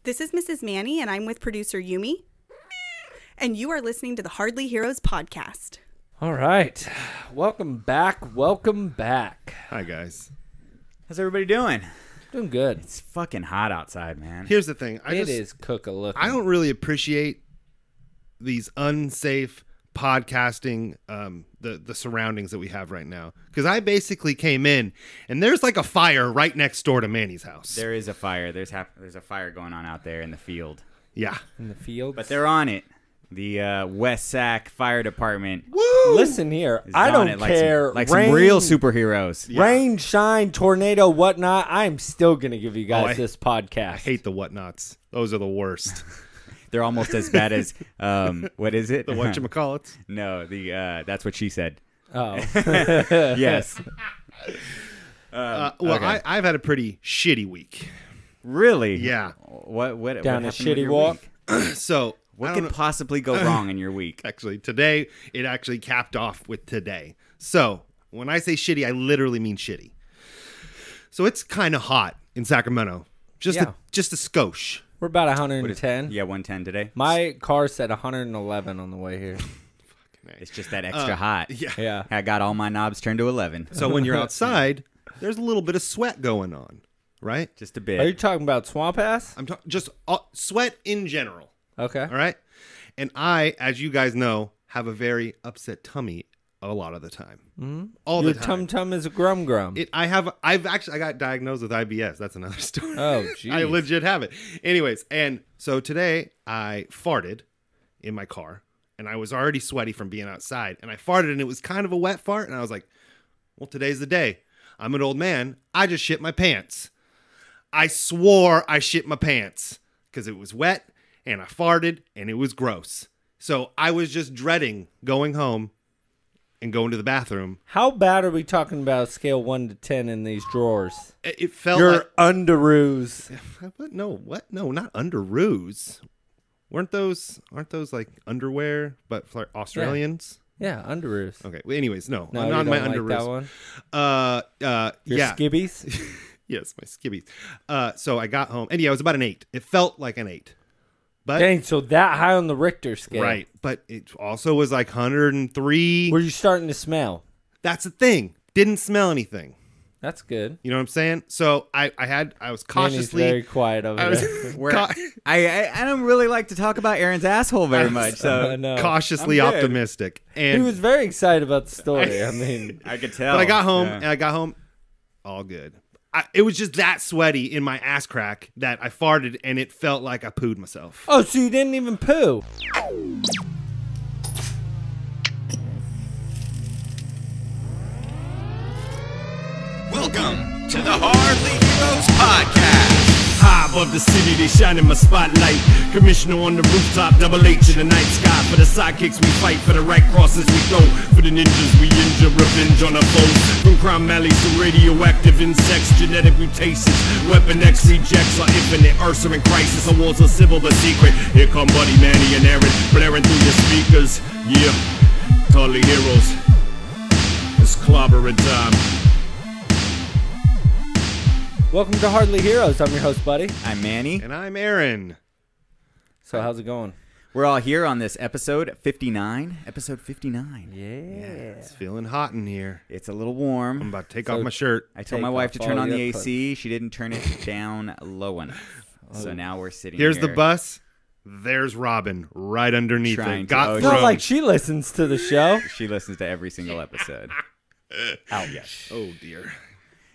This is Mrs. Manny, and I'm with producer Yumi. And you are listening to the Hardly Heroes podcast. All right. Welcome back. Welcome back. Hi, guys. How's everybody doing? Doing good. It's fucking hot outside, man. Here's the thing. It is cook-a-looking. I don't really appreciate these unsafe podcasting, the surroundings that we have right now. Because I basically came in, and there's like a fire right next door to Manny's house. There is a fire. There's a fire going on out there in the field. Yeah. In the field. But they're on it. The West Sac Fire Department. Woo! Listen here. is I on don't it care. Like some real superheroes. Yeah. Rain, shine, tornado, whatnot. I'm still going to give you guys this podcast. I hate the whatnots. Those are the worst. They're almost as bad as, what is it? The whatchamacallits? No, that's what she said. Oh. Yes. Well, okay. I've had a pretty shitty week. Really? Yeah. What Down a happened with shitty your walk? week? So, What could possibly go wrong in your week? actually, today, it actually capped off with today. So, when I say shitty, I literally mean shitty. So, it's kind of hot in Sacramento. Just a skosh. We're about 110. Yeah, 110 today. My car said 111 on the way here. It's just that extra hot. Yeah. Yeah. I got all my knobs turned to 11. So, when you're outside, there's a little bit of sweat going on, right? Just a bit. Are you talking about Swamp Ass? I'm talking just sweat in general. Okay. All right. And I, as you guys know, have a very upset tummy a lot of the time. Mm-hmm. All Your the time. tum-tum is a grum-grum. I got diagnosed with IBS. That's another story. Oh, jeez. I legit have it. Anyways, and so today I farted in my car, and I was already sweaty from being outside, and I farted, and it was kind of a wet fart, and I was like, well, today's the day. I'm an old man. I just shit my pants. I swore I shit my pants because it was wet, and I farted, and it was gross. So I was just dreading going home and going to the bathroom. How bad are we talking about scale 1 to 10 in these drawers? It felt Your like... underoos. What? No, what? No, not underoos. Aren't those like underwear, but for Australians? Yeah, underoos. Okay. Well, anyways, no, No, I'm you not don't my like underoos. that one? Your Yeah. skibbies? Yes, my skibbies. So I got home, and yeah, it was about an 8. It felt like an 8. But Dang, so that high on the Richter scale. right, but it also was like 103. Were you starting to smell? That's the thing. Didn't smell anything. That's good. You know what I'm saying? So I was Manny's cautiously very quiet over I was there. I don't really like to talk about Aaron's asshole very much, so No. cautiously I'm good. optimistic. He And was very excited about the story. I mean, I could tell. but I got home, Yeah. and I got home all good. It was just that sweaty in my ass crack that I farted, and it felt like I pooed myself. oh, so you didn't even poo? Welcome to the Hardly Heroes podcast. High above the city, they shine in my spotlight. Commissioner on the rooftop, double H in the night sky. For the sidekicks we fight, for the right crosses we throw. For the ninjas we injure, revenge on our foes. From crime alleys to radioactive insects, genetic mutations. Weapon X rejects are infinite, Earths are in crisis. Our wars are civil but secret. Here come Buddy, Manny, and Aaron, blaring through your speakers. Yeah, Hardly Heroes. It's clobbering time. Welcome to Hardly Heroes. I'm your host, Buddy. I'm Manny. And I'm Aaron. So how's it going? We're all here on this episode 59. Episode 59. Yeah. It's feeling hot in here. It's a little warm. I'm about to take So- off my shirt. I told Take my wife to off turn all on the your AC. She didn't turn it down low enough. So now we're sitting Here's here. the bus. There's Robin right underneath Trying it. to- Got oh, It's thrown. not like she listens to the show. She listens to every single episode. Ouch. Oh dear.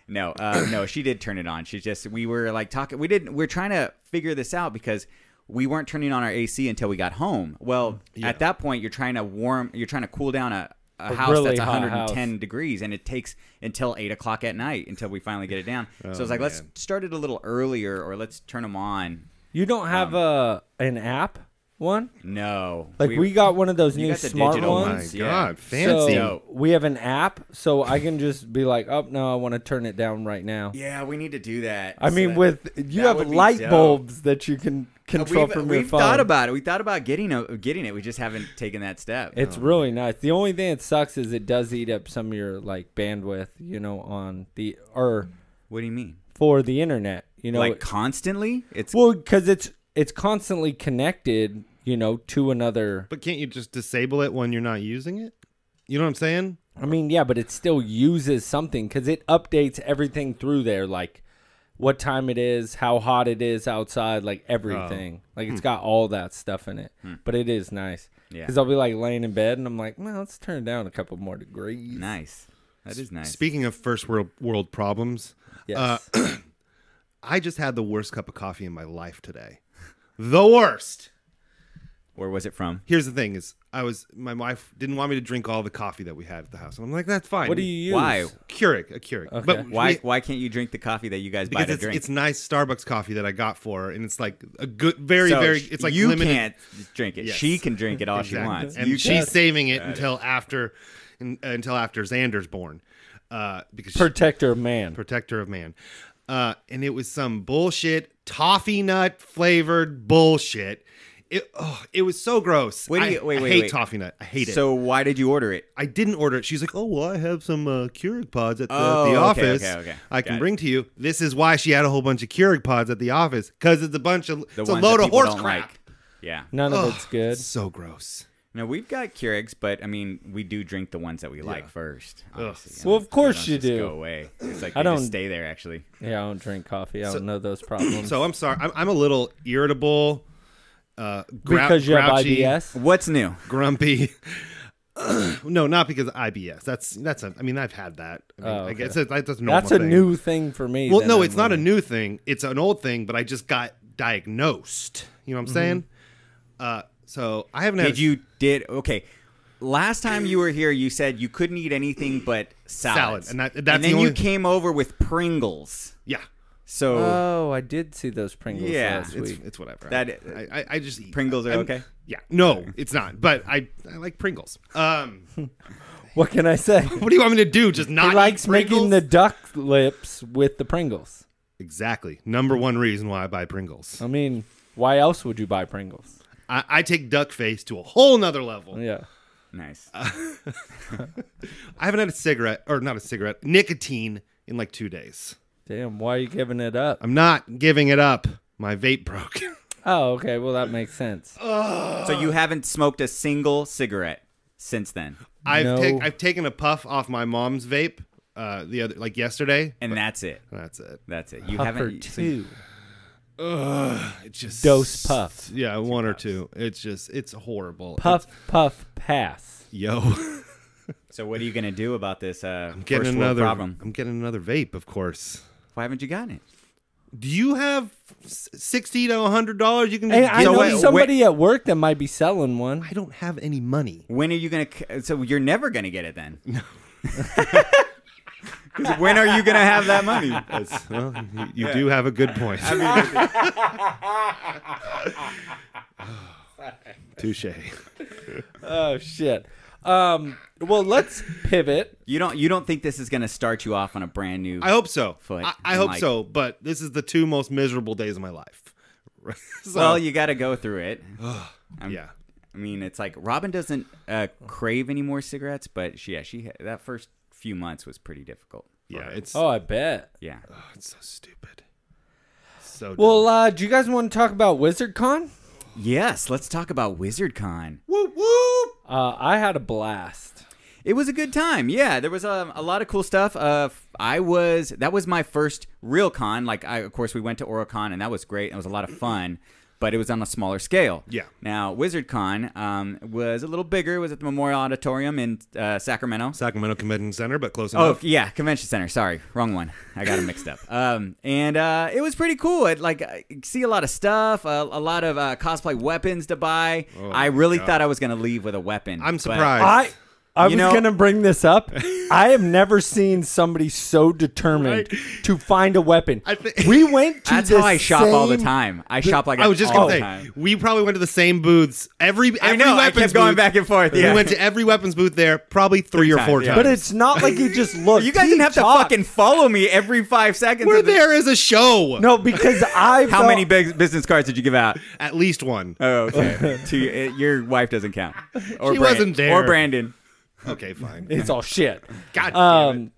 No, no, she did turn it on. We were like talking. We're trying to figure this out because we weren't turning on our AC until we got home. Well, at that point, you're trying to cool down a house really that's hot 110 degrees, and it takes until 8 o'clock at night until we finally get it down. So I was like, let's start it a little earlier, or let's turn them on. You don't have an app one? No, Like we got one of those you new got the smart digital Oh my ones. Yeah. God, fancy. So we have an app, so I can just be like, "Oh no, I want to turn it down right now." Yeah, we need to do that. I mean, with you that have would be light dope. bulbs that you can control from your we've phone. thought about it. We thought about getting it. We just haven't taken that step. It's really nice. The only thing that sucks is it does eat up some of your like bandwidth, on the What do you mean? for the internet. Like constantly? It's well, because it's it's constantly connected, to another. But can't you just disable it when you're not using it? You know what I'm saying? I mean, yeah, but it still uses something because it updates everything through there, like what time it is, how hot it is outside, like everything. Like it's got all that stuff in it. But it is nice. Yeah. Because I'll be like laying in bed and I'm like, well, let's turn it down a couple more degrees. Nice. That is nice. Speaking of first world problems, Yes. I just had the worst cup of coffee in my life today. The worst. Where was it from? Here's the thing: my wife didn't want me to drink all the coffee that we had at the house, and I'm like, that's fine. What do you use? Why? Keurig, a Keurig. Okay. But Why can't you drink the coffee that you guys buy because to drink? it's nice Starbucks coffee that I got for her, and it's like a good, very, So it's like you limited. can't drink it. Yes. She can drink it all she Exactly. wants. And You she's can't. saving it until after Xander's born, because Protector of man. protector of man. And it was some bullshit toffee nut flavored bullshit. It was so gross. Wait, I wait, hate wait. toffee nut. I hate it. So why did you order it? I didn't order it. She's like, oh, well, I have some Keurig pods at the Oh, okay, office. okay. I Got can it. bring to you. This is why she had a whole bunch of Keurig pods at the office, because it's a bunch of The it's a ones load that of people horse don't crap. like. Yeah. None of it's good. It's so gross. No, we've got Keurigs, but I mean, we do drink the ones that we like first. Obviously, Well, of course They don't you just do. Go away. It's like I they just don't- stay there. Actually, Yeah, I don't drink coffee. I don't know those problems. So I'm sorry. I'm a little irritable, because you have grouchy, IBS? what's new? grumpy. No, not because of IBS. That's I mean, I've had that. I mean, Oh, I guess okay. that's a normal That's a thing. new thing for me. Well, then, no, I'm it's not a learning. new thing. It's an old thing, but I just got diagnosed. You know what I'm saying? So I haven't had. Okay? Last time you were here, you said you couldn't eat anything but salads. And that's and the then only- you came over with Pringles. Yeah, So Oh, I did see those Pringles Yeah, last week. it's whatever. That- I just eat. Pringles are okay? Yeah, no, it's not. But I like Pringles. What can I say? What do you want me to do? Just not He likes eat Pringles? making the duck lips with the Pringles. Exactly. Number one reason why I buy Pringles. I mean, why else would you buy Pringles? I take duck face to a whole nother level. Yeah. nice. I haven't had a cigarette, or not a cigarette, nicotine in like 2 days. Damn, why are you giving it up? I'm not giving it up. My vape broke. Oh, okay. Well, that makes sense. So you haven't smoked a single cigarette since then, I've taken a puff off my mom's vape yesterday. and that's it. That's it. That's it. You Puff or haven't. two. It's just Dose puff. Yeah, one or two. It's horrible. Puff, puff, pass. Yo, So what are you gonna do about this getting first world another problem? I'm getting another vape, of course. Why haven't you gotten it? Do you have $60 to $100 you can Hey, just I get know away? somebody at work that might be selling one. I don't have any money. When are you gonna? So you're never gonna get it then. No. When are you gonna have that money? Well, you do have a good point. Touche. Oh shit. Well, let's pivot. You don't think this is gonna start you off on a brand new? I hope so. Foot I and hope like- so. But this is the two most miserable days of my life. So, Well, you got to go through it. yeah. I mean, it's like Robin doesn't crave any more cigarettes, but she that first few months was pretty difficult. for Yeah. her. It's Oh, I bet. Yeah. it's so stupid. So dumb. Well, do you guys want to talk about WizardCon? Yes, let's talk about WizardCon. whoop whoop. I had a blast. It was a good time. Yeah, there was a lot of cool stuff. That was my first real con. Like, of course, we went to OraCon, and that was great. It was a lot of fun, but it was on a smaller scale. Yeah. Now, WizardCon was a little bigger. It was at the Memorial Auditorium in Sacramento. Sacramento Convention Center, but close Oh, enough. yeah, Convention Center. Sorry, wrong one. I got them mixed up. And it was pretty cool. I see a lot of stuff, a lot of cosplay weapons to buy. Oh, I really God. thought I was going to leave with a weapon. I'm but- surprised. I was You know- gonna bring this up. I have never seen somebody so determined to find a weapon. We went to That's the how I shop all the same- time. I shop like I was just all gonna the say time. we probably went to the same booths every I know. I weapons kept going booth. back and forth. Yeah. We went to every weapons booth there probably three or times, four yeah. times. But it's not like you just look. You guys didn't have to fucking follow me every 5 seconds. we're of the- there as a show. No, because I. How many business cards did you give out? At least one. Oh, okay. Your wife doesn't count. Or She wasn't there. Or Brandon. Okay, fine. It's all shit. God damn it.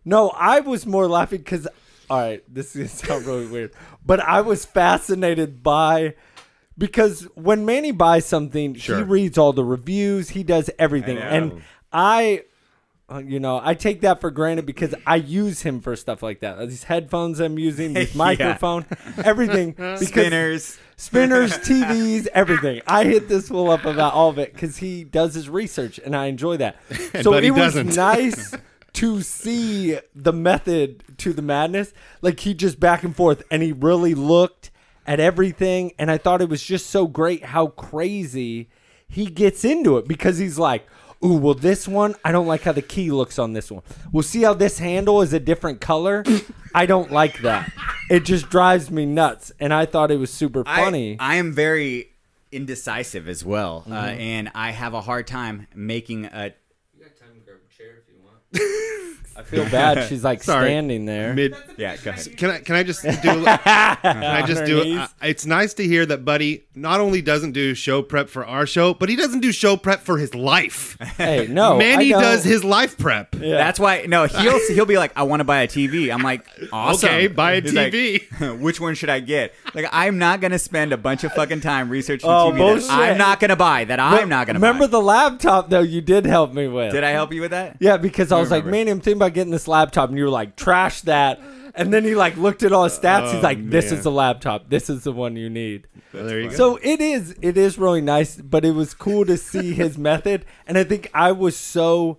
No, I was more laughing because. All right, this is gonna sound really weird, but I was fascinated by because when Manny buys something, Sure. he reads all the reviews, he does everything, and I take that for granted because I use him for stuff like that. These headphones I'm using, this microphone, everything. Because spinners, TVs, everything. I hit this fool up about all of it because he does his research, and I enjoy that. So but he it was doesn't. nice to see the method to the madness. Like, he just back and forth, and he really looked at everything, and I thought it was just so great how crazy he gets into it because he's like, ooh, well, this one, I don't like how the key looks on this one. We'll see how this handle is a different color. I don't like that. It just drives me nuts. And I thought it was super funny. I am very indecisive as well. And I have a hard time making a... You got time to grab a chair if you want. I feel bad. She's like standing there. Yeah, go ahead. Can I just do? Can I just do? It's nice to hear that Buddy not only doesn't do show prep for our show, but he doesn't do show prep for his life. Hey, no, Manny does his life prep. Yeah. That's why. No, he'll be like, I want to buy a TV. I'm like, awesome. Okay, buy a He's TV. like, which one should I get? Like, I'm not gonna spend a bunch of fucking time researching Oh, TV bullshit. that I'm not gonna buy. I'm not gonna Remember buy. the laptop though? You did help me with. Did I help you with that? Yeah, because I was like, remember. man, I'm thinking about getting this laptop, and you were like, trash that. And then he like looked at all his stats. He's like, this is the laptop. This is the one you need. Well, there you go. So it is really nice, but it was cool to see his method. And I think I was so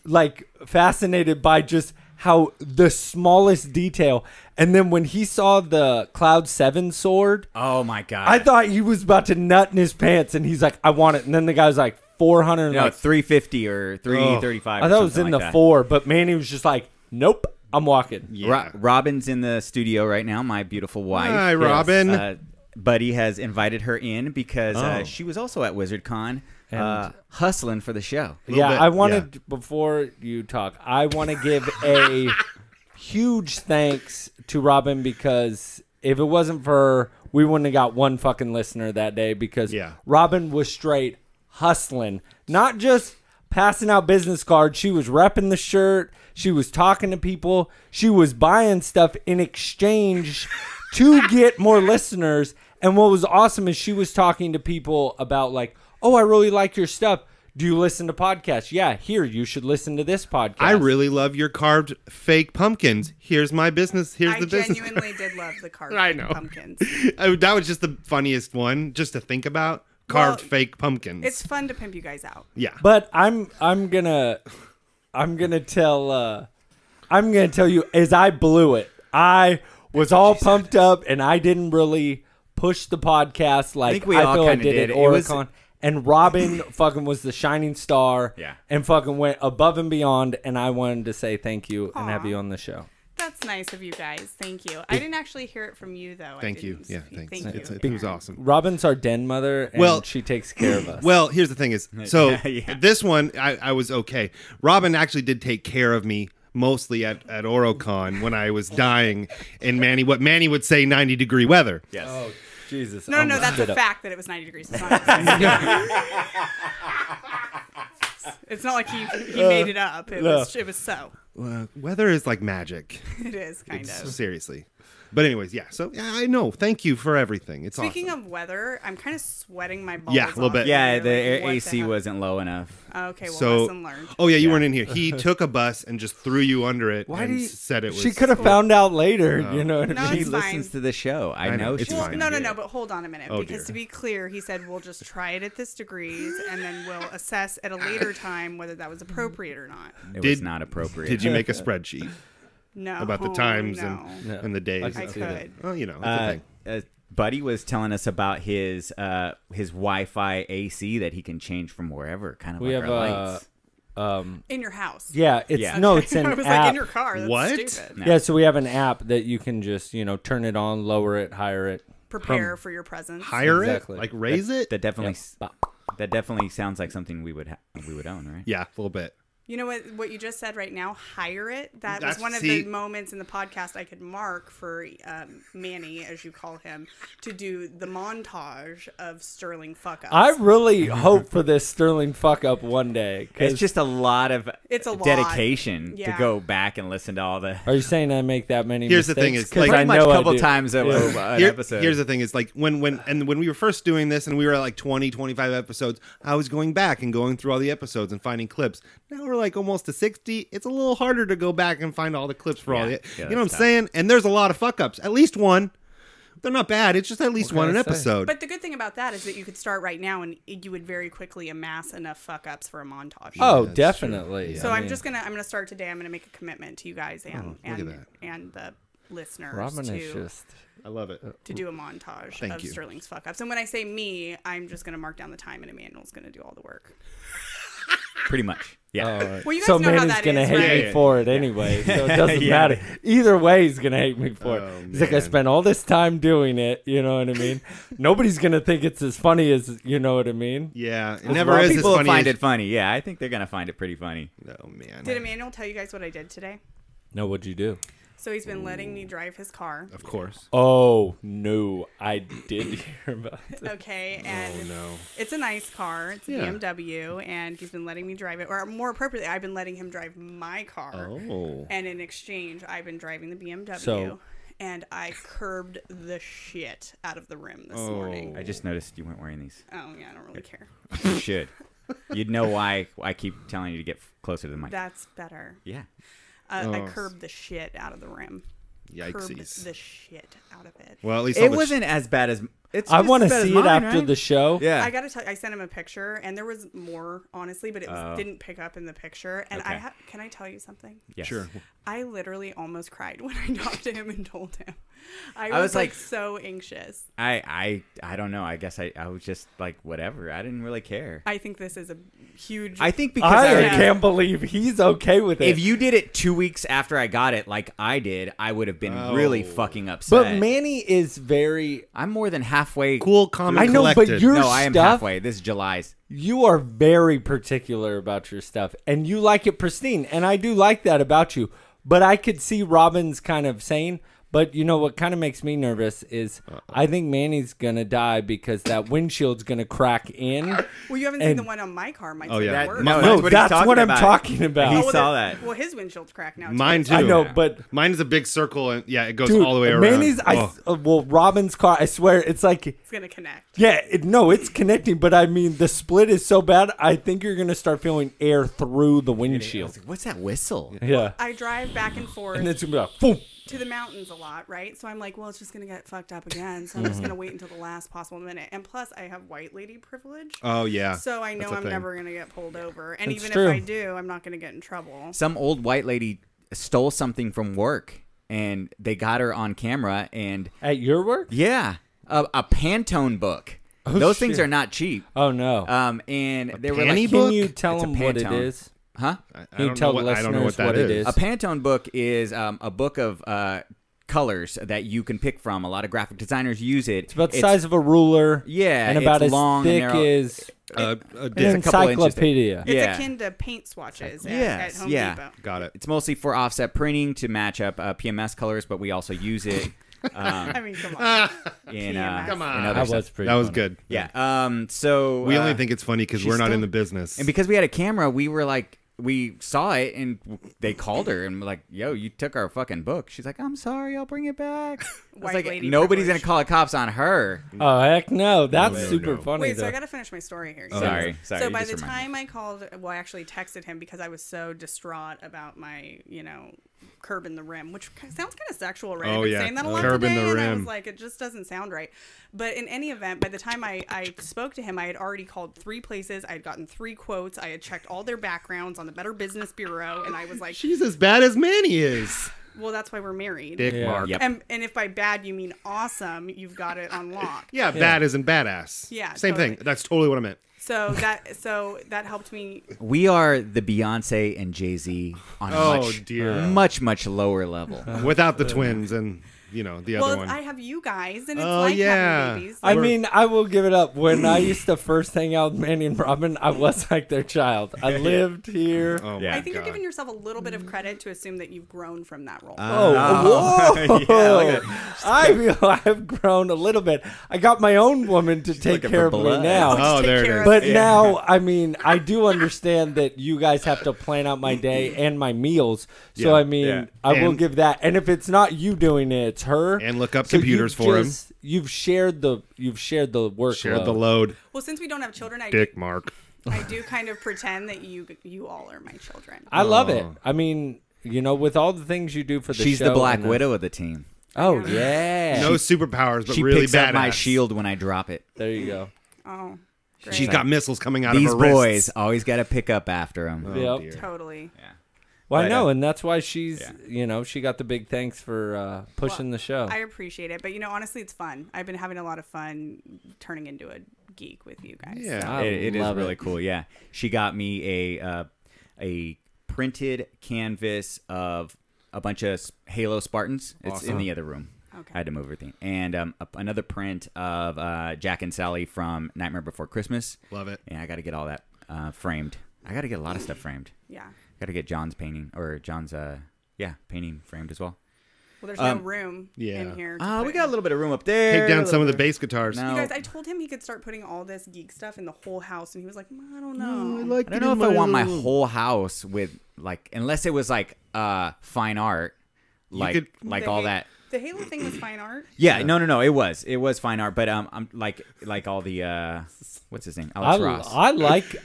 like fascinated by just how the smallest detail. And then when he saw the Cloud 7 sword, Oh my god! I thought he was about to nut in his pants, and he's like, I want it. And then the guy was like, 400. no, Like, 350 or 335. I thought it was in the that. 4, but Manny was just like, nope, I'm walking. Yeah. Robin's in the studio right now. My beautiful wife. Hi, Robin. Buddy has invited her in because Oh. she was also at WizardCon, And- hustling for the show. Yeah, bit, I wanted, before you talk, I want to give a huge thanks to Robin because if it wasn't for her, we wouldn't have got one fucking listener that day because Robin was straight hustling, not just passing out business cards. She was repping the shirt. She was talking to people. She was buying stuff in exchange to get more listeners. And what was awesome is she was talking to people about like, oh, I really like your stuff. Do you listen to podcasts? Yeah, here, you should listen to this podcast. I really love your carved fake pumpkins. Here's my business. Here's I the business. genuinely did love the carved I know. pumpkins. That was just the funniest one, just to think about. Carved Well, fake pumpkins. It's fun to pimp you guys out. yeah. But I'm gonna tell you as I blew it. I was all pumped up and I didn't really push the podcast like think we I all feel I kinda did did. at It was- Oricon. And Robin fucking was the shining star. Yeah. And fucking went above and beyond. And I wanted to say thank you and have Aw. you on the show. That's nice of you guys. Thank you. I didn't actually hear it from you though. Thank you. Yeah, thanks. Thank you. It was awesome. Robin's our den mother, and Well- she takes care of us. Well, here's the thing is, so Yeah. this one, I was okay. Robin actually did take care of me mostly at Orocon when I was dying in what Manny would say 90-degree weather. Yes. Oh, Jesus. No, almost that's stood a up. fact that it was 90 degrees. It's not, it's not like he made it up. It was so. Weather is like magic. It is kind of. Seriously. But anyways, yeah. So yeah, I know. Thank you for everything. It's Speaking awesome. of weather, I'm kind of sweating my balls Yeah, a little off bit. Yeah, here, the like, what AC heck? wasn't low enough. Okay, well, So, lesson learned. oh yeah, you weren't in here. He took a bus and just threw you under it Why and do you, said it was. she could have found out later, you know what I No, mean? She it's listens fine. to the show. I I know know. It's she. Well, fine. no, but hold on a minute. Oh, because dear. to be clear, he said we'll just try it at this degrees, and then we'll assess at a later time whether that was appropriate or not. It Did- was not appropriate. Did you make a spreadsheet No. about the times no. and the days? I see that. could. Oh, you know, it's a thing. Buddy was telling us about his Wi-Fi AC that he can change from wherever, kind of We like have our lights. In your house. Yeah, it's Yeah. no, it's an I was app. like, in your car. That's What? stupid. No. Yeah, so we have an app that you can just, turn it on, lower it, higher it. Prepare for your presence. Hire Exactly. it, like raise it. That definitely Yep. that definitely sounds like something we would own, right? Yeah, a little bit. You know what you just said right now? Hire it. That was That's- one of see- the moments in the podcast I could mark for Manny, as you call him, to do the montage of Sterling fuck-ups. I really hope for this Sterling fuck up one day. 'Cause It's just a lot of It's a lot. dedication to Yeah. go back and listen to all the Are you saying I make that many Here's the mistakes? thing is, 'Cause like- I pretty much know a I couple do. times an episode. Here's the thing is like when we were first doing this and we were at like 20, 25 episodes, I was going back and going through all the episodes and finding clips. Now we're like almost to 60. It's a little harder to go back and find all the clips for all the, Yeah, you know what I'm that's tough. saying? And there's a lot of fuck ups. At least one. They're not bad. It's just at least What one can an I say? episode. But the good thing about that is that you could start right now and you would very quickly amass enough fuck-ups for a montage. Oh, that's definitely. So I I'm mean, gonna start today. I'm gonna make a commitment to you guys look at that. and the listeners Robin is to just. I love it. do a montage Thank of you. Sterling's fuck-ups. And when I say me, I'm just gonna mark down the time, and Emmanuel's gonna do all the work. Pretty much. Yeah. Well, you guys So know how Manny's that gonna is, hate right? me for it anyway, so it doesn't Yeah. matter. Either way, he's gonna hate me for Oh, it. He's like, I man. spent all this time doing it. You know what I mean? Nobody's gonna think it's as funny as you know what I mean. Yeah. It Well, never is as People funny find as... it funny. Yeah, I think they're gonna find it pretty funny. Oh, man. Did Emmanuel tell you guys what I did today? No, what'd you do? So he's been letting me drive his car. Of course. Oh no, I did hear about it. Okay, and No. it's a nice car. It's a Yeah. BMW, and he's been letting me drive it. Or more appropriately, I've been letting him drive my car. Oh. And in exchange, I've been driving the BMW. So- and I curbed the shit out of the rim this Oh. morning. I just noticed you weren't wearing these. Oh, yeah, I don't really care. You should. You'd know why I keep telling you to get closer to the mic. That's better. Yeah. I Oh. curbed the shit out of the rim. Curbed Yikesies. the shit out of it. Well, at least all It the wasn't as bad as it's. I just want to as bad as see it mine, after right? the show. Yeah. I gotta tell you, I sent him a picture, and there was more, honestly, but it didn't pick up in the picture. And Okay. can I tell you something? Yes. Sure. I literally almost cried when I talked to him and told him. I was was like like- so anxious. I don't know. I guess I was just like whatever. I didn't really care. I think this is a huge. I think because I already- can't believe he's okay with it. if you did it 2 weeks after I got it, like I did, I would have been really Oh. fucking upset. but Manny is very. I'm more than halfway. Cool, calm, and I know, but collected. you're- No, I am stuff- halfway. This is July's. You are very particular about your stuff, and you like it pristine, and I do like that about you. But I could see Robin's kind of saying, but you know what kind of makes me nervous is I think Manny's gonna die because that windshield's gonna crack in. well, you haven't seen and- the one on my car. Might Oh, yeah. worse. No, No, that's what he's that's talking what I'm about. talking about. He well, saw the- that. Well, his windshield's cracked now. Mine too. too. I know, Yeah. but Mine is a big circle, and yeah, it goes dude, all the way around. Manny's. Oh. Well, Robin's car. I swear, it's like. It's gonna connect. Yeah, no, it's connecting, but I mean, the split is so bad. I think you're gonna start feeling air through the I windshield. was like, what's that whistle? Yeah, I drive back and forth and it's gonna be like, boom. to the mountains a lot, right? So I'm like, well, it's just gonna get fucked up again. So I'm just gonna wait until the last possible minute. And plus, I have white lady privilege. Oh, yeah. So I know That's a I'm thing. never gonna get pulled over, and That's even true. if I do, I'm not gonna get in trouble. Some old white lady stole something from work, and they got her on camera. And At your work? yeah, a Pantone book. Oh, Those things shit. are not cheap. Oh no. And they were panty like, book? Can you tell It's a them what it Pantone. is? huh? I Can you don't tell know the what, I don't know what listeners that what it is. is? A Pantone book is a book of colors that you can pick from. A lot of graphic designers use it. It's about the size of a ruler. Yeah, and about it's as long and thick narrow. as A an disc. a couple inches thick. encyclopedia. It's Yeah. akin to paint swatches at Yes, Home yeah. Depot. Got it. It's mostly for offset printing to match up PMS colors, but we also use it I mean, come on. in, PMS. Come on. in other That stuff. was pretty. That was funny. good. Yeah. So We only think it's funny because she's we're not still- in the business. and because we had a camera, we were like, we saw it and they called her and were like, "Yo, you took our fucking book." She's like, "I'm sorry, I'll bring it back." I was White like, lady nobody's privilege. gonna call the cops on her. Oh heck no! That's No, super no. funny. Wait, so though. I got to finish my story here. Sorry. So you by just the reminded time I called, well, I actually texted him because I was so distraught about my, curb in the rim, which sounds kind of sexual, right? Oh, I've been yeah. saying that a lot Curb in today, the and I rim. was like, it just doesn't sound right. But in any event, by the time I spoke to him, I had already called 3 places. I had gotten 3 quotes. I had checked all their backgrounds on the Better Business Bureau, and I was like, She's as bad as Manny is. well, that's why we're married. Dick Yeah. Mark. Yep. And if by bad you mean awesome, you've got it on lock. Yeah, bad isn't badass. Yeah, Same totally. thing. That's totally what I meant. So that helped me. we are the Beyonce and Jay-Z on a Oh, much, dear. much lower level. Without the twins and the other Well, one. I have you guys, and it's Oh, like yeah. having babies. I mean, I will give it up. When I used to first hang out with Manny and Robin, I was like their child. I lived here. Oh, Yeah. my I think you're God. giving yourself a little bit of credit to assume that you've grown from that role. Oh, whoa! Yeah, look I feel I've grown a little bit. I got my own woman to take looking care for of me blood. now. Oh, Take there it care is. of But it. now, I mean, I do understand that you guys have to plan out my day and my meals. So, Yeah. I mean, Yeah. I will And- give that. And if it's not you doing it, it's her. And look up So computers for him. You've shared the work. Share the load. Well, since we don't have children, Dick Mark. I do kind of pretend that you all are my children. I love it. Oh. I mean, with all the things you do for the She's show. the Black and Widow of the team. Oh yeah. No superpowers, but She really picks badass. up my shield when I drop it. There you go. Oh, great. She's got missiles coming out These of her boys wrists. always got to pick up after them. Oh, Yep. dear. Totally. Well, I But, know, and that's why she's, yeah. she got the big thanks for pushing the show. I appreciate it, but honestly, it's fun. I've been having a lot of fun turning into a geek with you guys. Yeah. so. I It is love really it. cool. Yeah, she got me a printed canvas of a bunch of Halo Spartans. It's in Awesome. the other room. Okay. I had to move everything, and another print of Jack and Sally from Nightmare Before Christmas. Love it. And I got to get all that framed. I got to get a lot of stuff framed. Yeah. Got to get John's painting painting framed as well. Well, there's no room yeah. in here. Oh, put we it got a in. little bit of room up there. Take down a some of little the bit- bass guitars. No. You guys, I told him he could start putting all this geek stuff in the whole house, and he was like, I don't know. I don't know if I want my whole house with unless it was fine art, could- The all Ha- that. The Halo thing was fine art. Yeah, no, it was fine art, but I'm like all the what's his name, Alex Ross.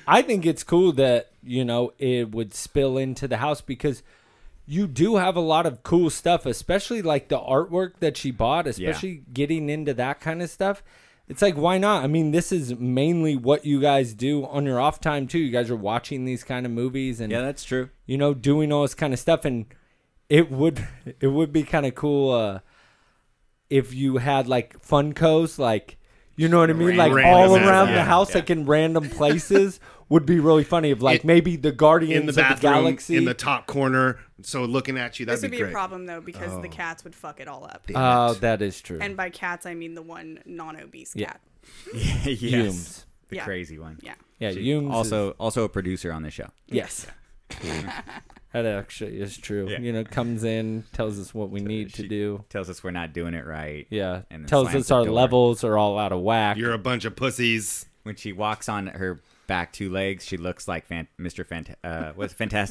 I think it's cool that, it would spill into the house because you do have a lot of cool stuff, especially like the artwork that she bought, especially getting into that kind of stuff. It's like, why not? I mean, this is mainly what you guys do on your off time too. You guys are watching these kind of movies and Yeah, that's true. doing all this kind of stuff, and it would be kind of cool if you had like Funkos, like, you know what I mean, like Random all ass, around the yeah, house, like in random places, would be really funny. Of like maybe the Guardians In the of the bathroom, Galaxy. in the top corner, so looking at you, that'd This would be be great. a problem, though, because the cats would fuck it all up. Oh, that is true. And by cats, I mean the one non-obese Yeah. cat. Yes. Humes. The Yeah. crazy one. Yeah. Yeah, She- Humes. also a producer on the show. Yes. That actually is true. Yeah. Comes in, tells us what we need to She do. Tells us we're not doing it right. Yeah. And then Tells slams us the our door. levels are all out of whack. You're a bunch of pussies. When she walks on her back two legs, she looks like Fantastic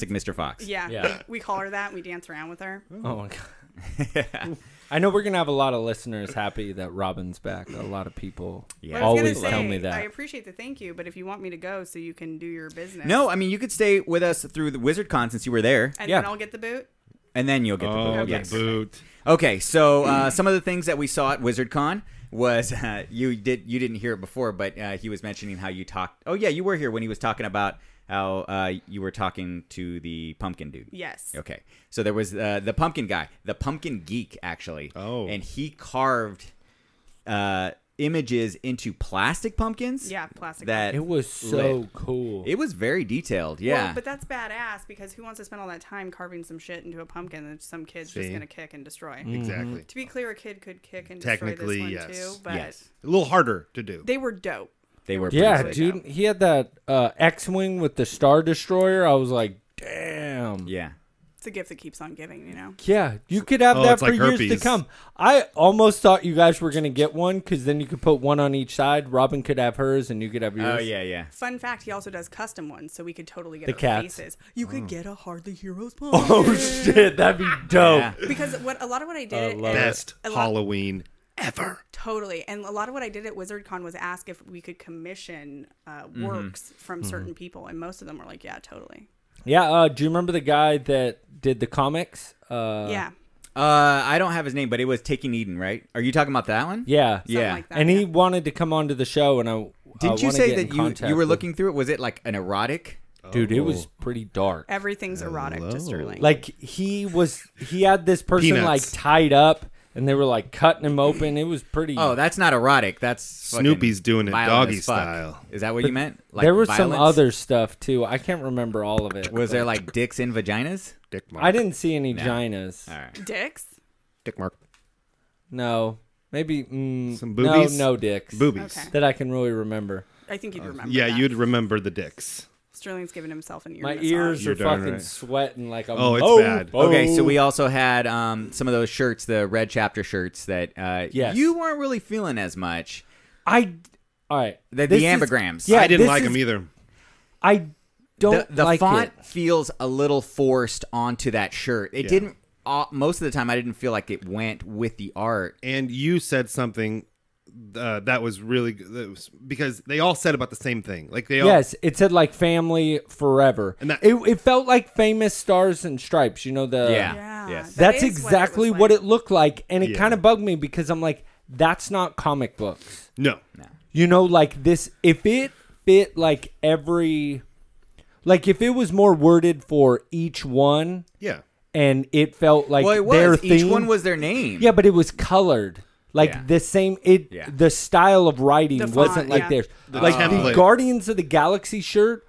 Mr. Fox. Yeah. Yeah. We call her that. We dance around with her. Oh my god. I know we're gonna have a lot of listeners happy that Robin's back. A lot of people Yeah. But I was always gonna tell say, me I that. appreciate the thank you, but if you want me to go so you can do your business. No, I mean you could stay with us through the WizardCon since you were there, And Yeah. then I'll get the boot. and then you'll get the Oh, boot. the Yes. boot. Okay, so some of the things that we saw at WizardCon was you didn't hear it before, but he was mentioning how you talked. Oh yeah, you were here when he was talking about how you were talking to the pumpkin dude. Yes. Okay, so there was the pumpkin guy, the pumpkin geek actually. Oh. And he carved images into plastic pumpkins. Yeah, plastic. That It was so lit. cool. It was very detailed. Yeah. Well, but that's badass because who wants to spend all that time carving some shit into a pumpkin that some kid's just See? gonna kick and destroy? Exactly. To be clear, a kid could kick and Technically, destroy this one yes. too, but Yes. A little harder to do. they were dope. They were Yeah, pretty really dude, he had that X-wing with the Star Destroyer. I was like, damn. Yeah. It's a gift that keeps on giving, you know. Yeah, you could have Oh, that it's for like years to herpes. come. I almost thought you guys were gonna get one because then you could put one on each side. Robin could have hers, and you could have yours. Oh yeah, yeah. Fun fact: he also does custom ones, so we could totally get The our cats. faces. You could get a Hardly Heroes pumpkin. Oh shit, that'd be dope. Yeah. Because a lot of what I did, love Best a lot- Halloween ever. Totally. And a lot of what I did at WizardCon was ask if we could commission works from certain people. And most of them were like, yeah, totally. Yeah. Do you remember the guy that did the comics? Yeah. I don't have his name, but it was Taking Eden, right? Are you talking about that one? Yeah. Something Yeah. like that, And he yeah. wanted to come onto the show, and I Didn't you wanna say get in that you contact were with- looking through it? Was it like an erotic? Dude, it was pretty dark. Everything's erotic to Sterling. Like he had this person Peanuts. like tied up, and they were like cutting him open. It was pretty. Oh, that's not erotic. That's fucking Snoopy's doing it violent doggy as fuck. style. Is that what you meant? Like there was some violence? other stuff too. I can't remember all of it. Was there like dicks in vaginas? Dick Mark. I didn't see any ginas. All right. Dicks? Dick Mark. No. Maybe some boobies. No dicks. Boobies. Okay. That I can really remember. I think you'd remember. Yeah, that. you'd remember the dicks. Sterling's giving himself an ear My massage. ears You're are darn fucking right. sweating like a Oh, it's bad. Okay, so we also had some of those shirts, the red chapter shirts that Yes. you weren't really feeling as much. all right. The This is- ambigrams. Yeah, I didn't this like is- them either. I don't The like font it. feels a little forced onto that shirt. It Yeah. didn't. Most of the time, I didn't feel like it went with the art. And you said something that was really good. That was, because they all said about the same thing. Like they all. Yes, it said like family forever. And that- it felt like Famous Stars and Stripes. You know the Yeah. Yeah. Yes. that That's is exactly was what like. it looked like, and it Yeah. kind of bugged me because I'm like, that's not comic books. No. You know, like this. If it fit like every, like if it was more worded for each one, Yeah. and it felt like Well, it their was. Each theme. one was their name. Yeah, but it was colored. Like Yeah. the same Yeah. the style of writing The font, wasn't like yeah. theirs. The Like the template. Guardians of the Galaxy shirt,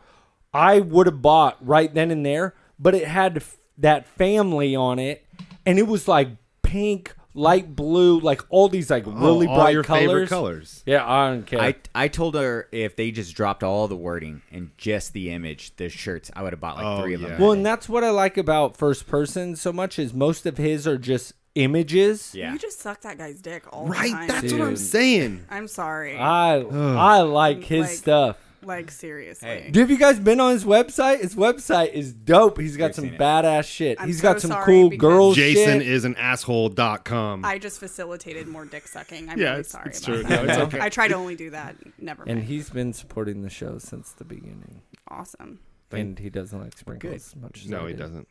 I would have bought right then and there, but it had that family on it, and it was like pink, light blue, like all these like really all bright your favorite colors. colors. Yeah, I don't care. I told her if they just dropped all the wording and just the image, the shirts, I would have bought like Oh, 3 of yeah. them. well, and that's what I like about first person so much is most of his are just images. yeah. You just suck that guy's dick all Right. the time. That's what I'm Dude. saying. I'm sorry. I like his Like- stuff. like seriously. Hey. Have you guys been on his website? His website is dope. He's got I've some seen it. badass shit. I'm He's so got some sorry cool because girl Jason shit. is an asshole.com. I just facilitated more dick sucking. I'm Yeah, really it's- sorry it's about true. that. No, it's okay. I try to only do that. Never And mind. he's been supporting the show since the beginning. Awesome. And he doesn't like sprinkles as much as No, I he do. doesn't.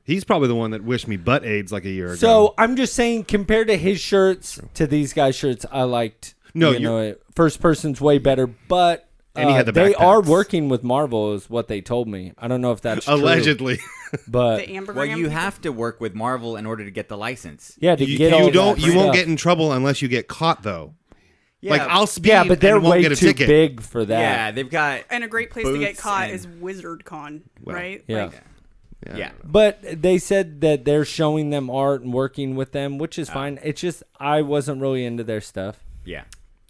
He's probably the one that wished me butt AIDS like a year ago. So I'm just saying, compared to his shirts to these guys' shirts, I liked. No, you know, first person's way better, but And he had the they backpacks. are working with Marvel, is what they told me. I don't know if that's true, allegedly, but The ambergram. Well, you people- have to work with Marvel in order to get the license. yeah, to you, get all you don't. that You won't stuff. get in trouble unless you get caught, though. Like I'll speed. Yeah, but they're and won't way get a too ticket. big for that. Yeah, they've got. And a great place to get booths caught and- is WizardCon, Well, right? Yeah. Like, Yeah. But they said that they're showing them art and working with them, which is fine. It's just I wasn't really into their stuff. Yeah.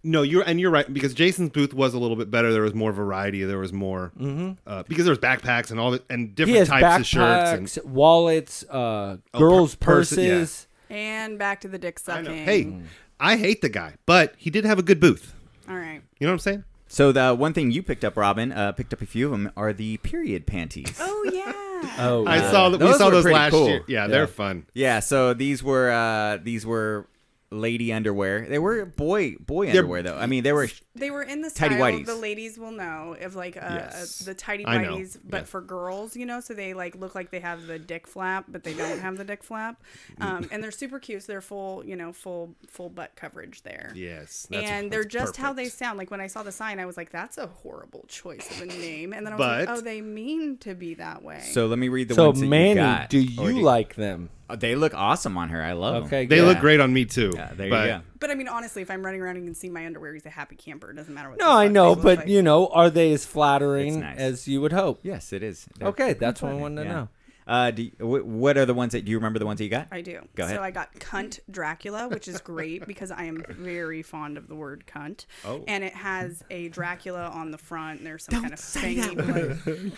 No, you're right because Jason's booth was a little bit better. There was more variety. There was more because there was backpacks and all that and He different has types of shirts. backpacks, wallets, girls' purses, purses. and back to the dick I sucking. know. Hey, I hate the guy, but he did have a good booth. All right. You know what I'm saying? So the one thing you picked up, Robin, picked up a few of them, are the period panties. Oh yeah. Oh, I saw that. We Those saw were those pretty last cool. year. Yeah, they're fun. Yeah. So these were lady underwear. They were boy underwear though. I mean, they were. They were in the Tidy style whities. the ladies will know of like Yes. the tidy I know. whities, but Yeah. for girls, you know, so they like look like they have the dick flap, but they don't have the dick flap, and they're super cute. So they're full, you know, full butt coverage there. Yes, And they're that's just how they perfect. sound. Like when I saw the sign, I was like, "That's a horrible choice of a name." And then I was But- like, "Oh, they mean to be that way." So let me read the So ones that Manny, you got. do Or you like them? They look awesome on her. I love them. Okay, They good. look great on me too. Yeah, there but you go. but I mean, honestly, if I'm running around and you can see my underwear, he's a happy camper. It doesn't matter what. No, the I fuck know, they look but like. you know, are they as flattering It's nice. as you would hope? Yes, it is. They're Okay, that's pretty what I wanted to flattering, know. What are the ones that do you remember? The ones that you got? I do. Go ahead. So I got cunt Dracula, which is great because I am very fond of the word cunt. Oh. And it has a Dracula on the front, and there's some kind of fangy blood.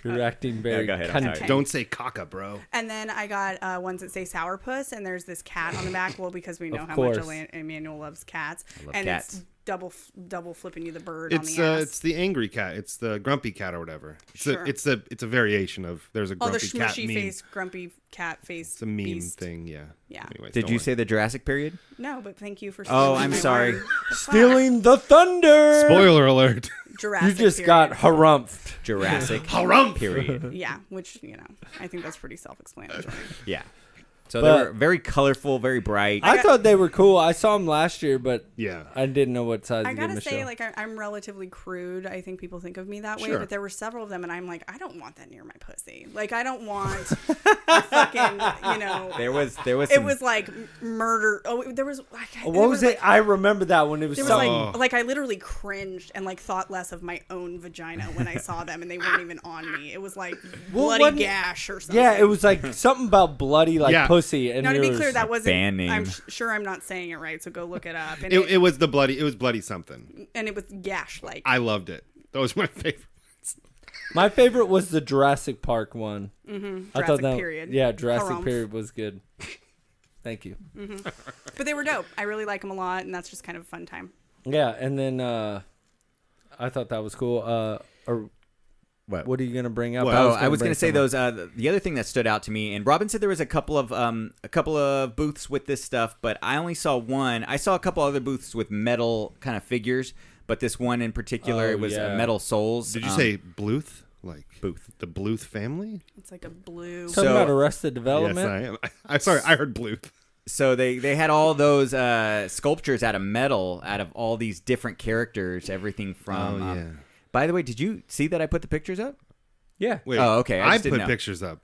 You're acting very go ahead, I'm cunty. sorry. don't say caca, bro. And then I got ones that say sourpuss, and there's this cat on the back. Well, because we know Of how course. much Emmanuel loves cats. love And cats. it's double flipping you the bird It's on the ass. it's the angry cat. It's the grumpy cat or whatever. Sure. It's a variation of there's a Oh, the grumpy cat smushy meme. face, grumpy cat face. It's a meme beast. thing. Yeah. Yeah. Anyways, Did don't you worry. say the Jurassic period? No, but thank you for Oh, stealing I'm my sorry. word. The fuck? Stealing the thunder. Spoiler alert. You Jurassic just period. got harumphed. Jurassic Harumph! period. Yeah, which, you know, I think that's pretty self-explanatory. Yeah. So But- they were very colorful, very bright. I thought they were cool. I saw them last year, but Yeah. I didn't know what size I to give them gotta a say, show. like, I'm relatively crude. I think people think of me that way, Sure. but there were several of them, and I'm like, I don't want that near my pussy. Like, I don't want a fucking, you know. there was It some, was like murder. Oh, there was. Like, What was it? I remember that when it was There was something. like I literally cringed and like thought less of my own vagina when I saw them, and they weren't even on me. It was like Well, bloody wasn't it- gash or something. Yeah, it was like something about bloody, like Yeah. pussy. And Now, to be yours- clear, that wasn't. band name. I'm sure I'm not saying it right, so go look it up. And It was bloody something. and it was gash-like. I loved it. That was my favorite. My favorite was the Jurassic Park one. Jurassic Period. Yeah, Jurassic Harumph. Period was good. Thank you. But they were dope. I really like them a lot, and that's just kind of a fun time. Yeah, and then I thought that was cool. Or what are you gonna bring up? What? I was bring going to say something. those. The other thing that stood out to me, and Robin said there was a couple of booths with this stuff, but I only saw one. I saw a couple other booths with metal kind of figures, but this one in particular, Oh, it was yeah. Metal Souls. Did you say Bluth? Like Booth? The Bluth family? It's like a blue. Talking about Arrested Yes, Development. I am. I'm sorry, I heard Bluth. So they had all those sculptures out of metal, out of all these different characters, everything from. Oh, yeah. By the way, did you see that I put the pictures up? Yeah. Wait, Oh, okay, I I just didn't put know. pictures up.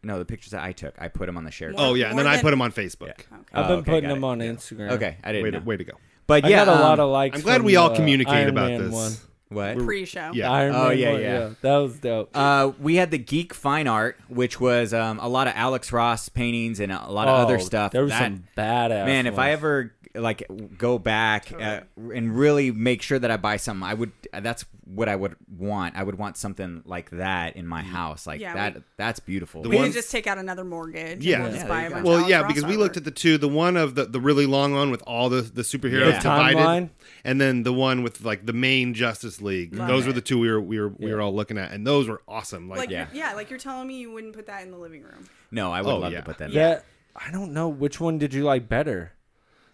No, the pictures that I took, I put them on the share. Oh yeah, and more then I than- put them on Facebook. Okay. I've Oh, been okay, putting got them it. on Instagram. Okay, I didn't know. Way to go. But I yeah, got a lot of likes. I'm glad from we all the communicate Iron about Man this. One. what? Pre-show. Yeah. Iron Oh, Man yeah, one, yeah. That was dope. We had the Geek Fine Art, which was a lot of Alex Ross paintings and a lot of other stuff. There was That- some badass. Man, if I ones. ever like go back and really make sure that I buy something, I would. That's what I would want. I would want something like that in my house, like Yeah, that. That's beautiful. The We one- could just take out another mortgage. Yeah. and just Yeah, buy there a you bunch go. of Well, yeah, Alex because Ross we looked artwork. at the two. The one of the really long one with all the superheroes Yeah. divided, Timeline. and then the one with like the main Justice League. Love Those it. were the two we were all looking at, and those were awesome. Like, Like Yeah. like you're telling me you wouldn't put that in the living room. No, I would Oh, love yeah. to put that. in. that I don't know which one did you like better.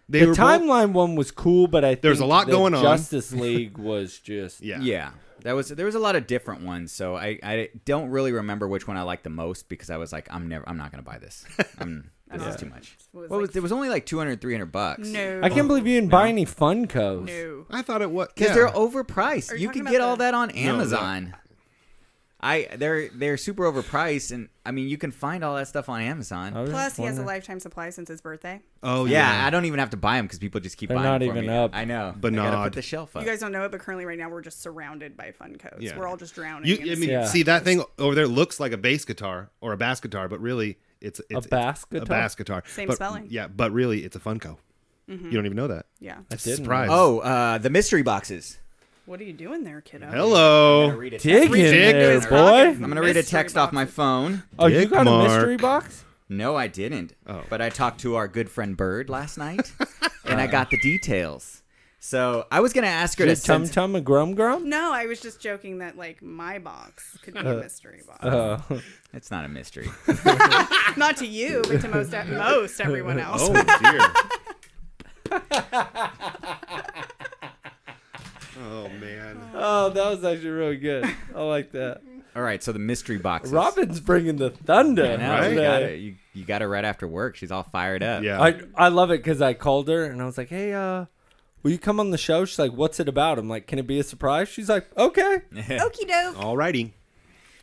they The were both- timeline one was cool, but I think There's a lot the going on. Justice League was just yeah. Yeah. There was a lot of different ones, so I don't really remember which one I liked the most because I was like, I'm not gonna buy this. This is too much. It was only like $200, $300. No. I can't believe you didn't buy any Funkos. No. I thought it was Because yeah. they're overpriced. Are you You talking could about get all the- that on no. Amazon. They're super overpriced, and I mean you can find all that stuff on Amazon. I was Plus, just he has a wondering. lifetime supply since his birthday. Oh yeah, I don't even have to buy them because people just keep They're buying not them for even me. up. I know. I gotta Bernard. put the shelf up. You guys don't know it, but currently, right now, we're just surrounded by Funkos. Yeah. We're all just drowning. You, in I the mean, Yeah. see that thing over there looks like a bass guitar or a bass guitar, but really it's bass a guitar? bass guitar. Same But- spelling. Yeah, but really it's a Funko. You don't even know that. Yeah. That's didn't a surprise. Oh, the mystery boxes. What are you doing there, kiddo? I'm gonna Hello. read a text. Dig in Reach into there, his boy. pocket. I'm gonna read a Mystery text off my boxes. phone. Oh, you Dick got a Mark. mystery box? No, I didn't. Oh. But I talked to our good friend Bird last night, and I got the details. So I was gonna ask her to Did Tum send. Tum and Grum Grum? No, I was just joking that like my box could be a mystery box. It's not a mystery. Not to you, but to most everyone else. Oh dear. Oh man. Oh, that was actually really good. I like that. All right, so the mystery boxes. Robin's bringing the thunder. I know, Right? you today. got it. You got her right after work. She's all fired up. Yeah. I love it because I called her and I was like, hey, will you come on the show? She's like, what's it about? I'm like, can it be a surprise? She's like, okay. Okie doke. Alrighty.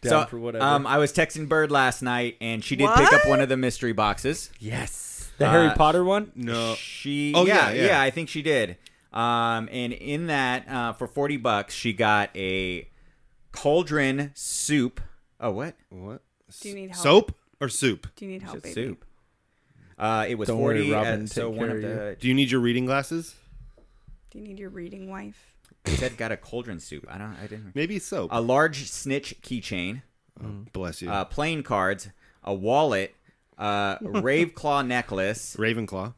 Down So for whatever. I was texting Bird last night, and she did pick up What? one of the mystery boxes. yes. The Harry Potter one? No. She. Oh, yeah, yeah. I think she did. And in that, for $40, she got a cauldron soup. Oh, what? What? Do you need help? Soap or soup? Do you need help, Just baby? soup. It was Don't worry, 40. Robin, So take one care of of the. Do you need your reading glasses? Do you need your reading wife? It said got a cauldron soup. I didn't. Maybe soap. A large snitch keychain. Bless you. Playing cards, a wallet, rave claw necklace, Ravenclaw.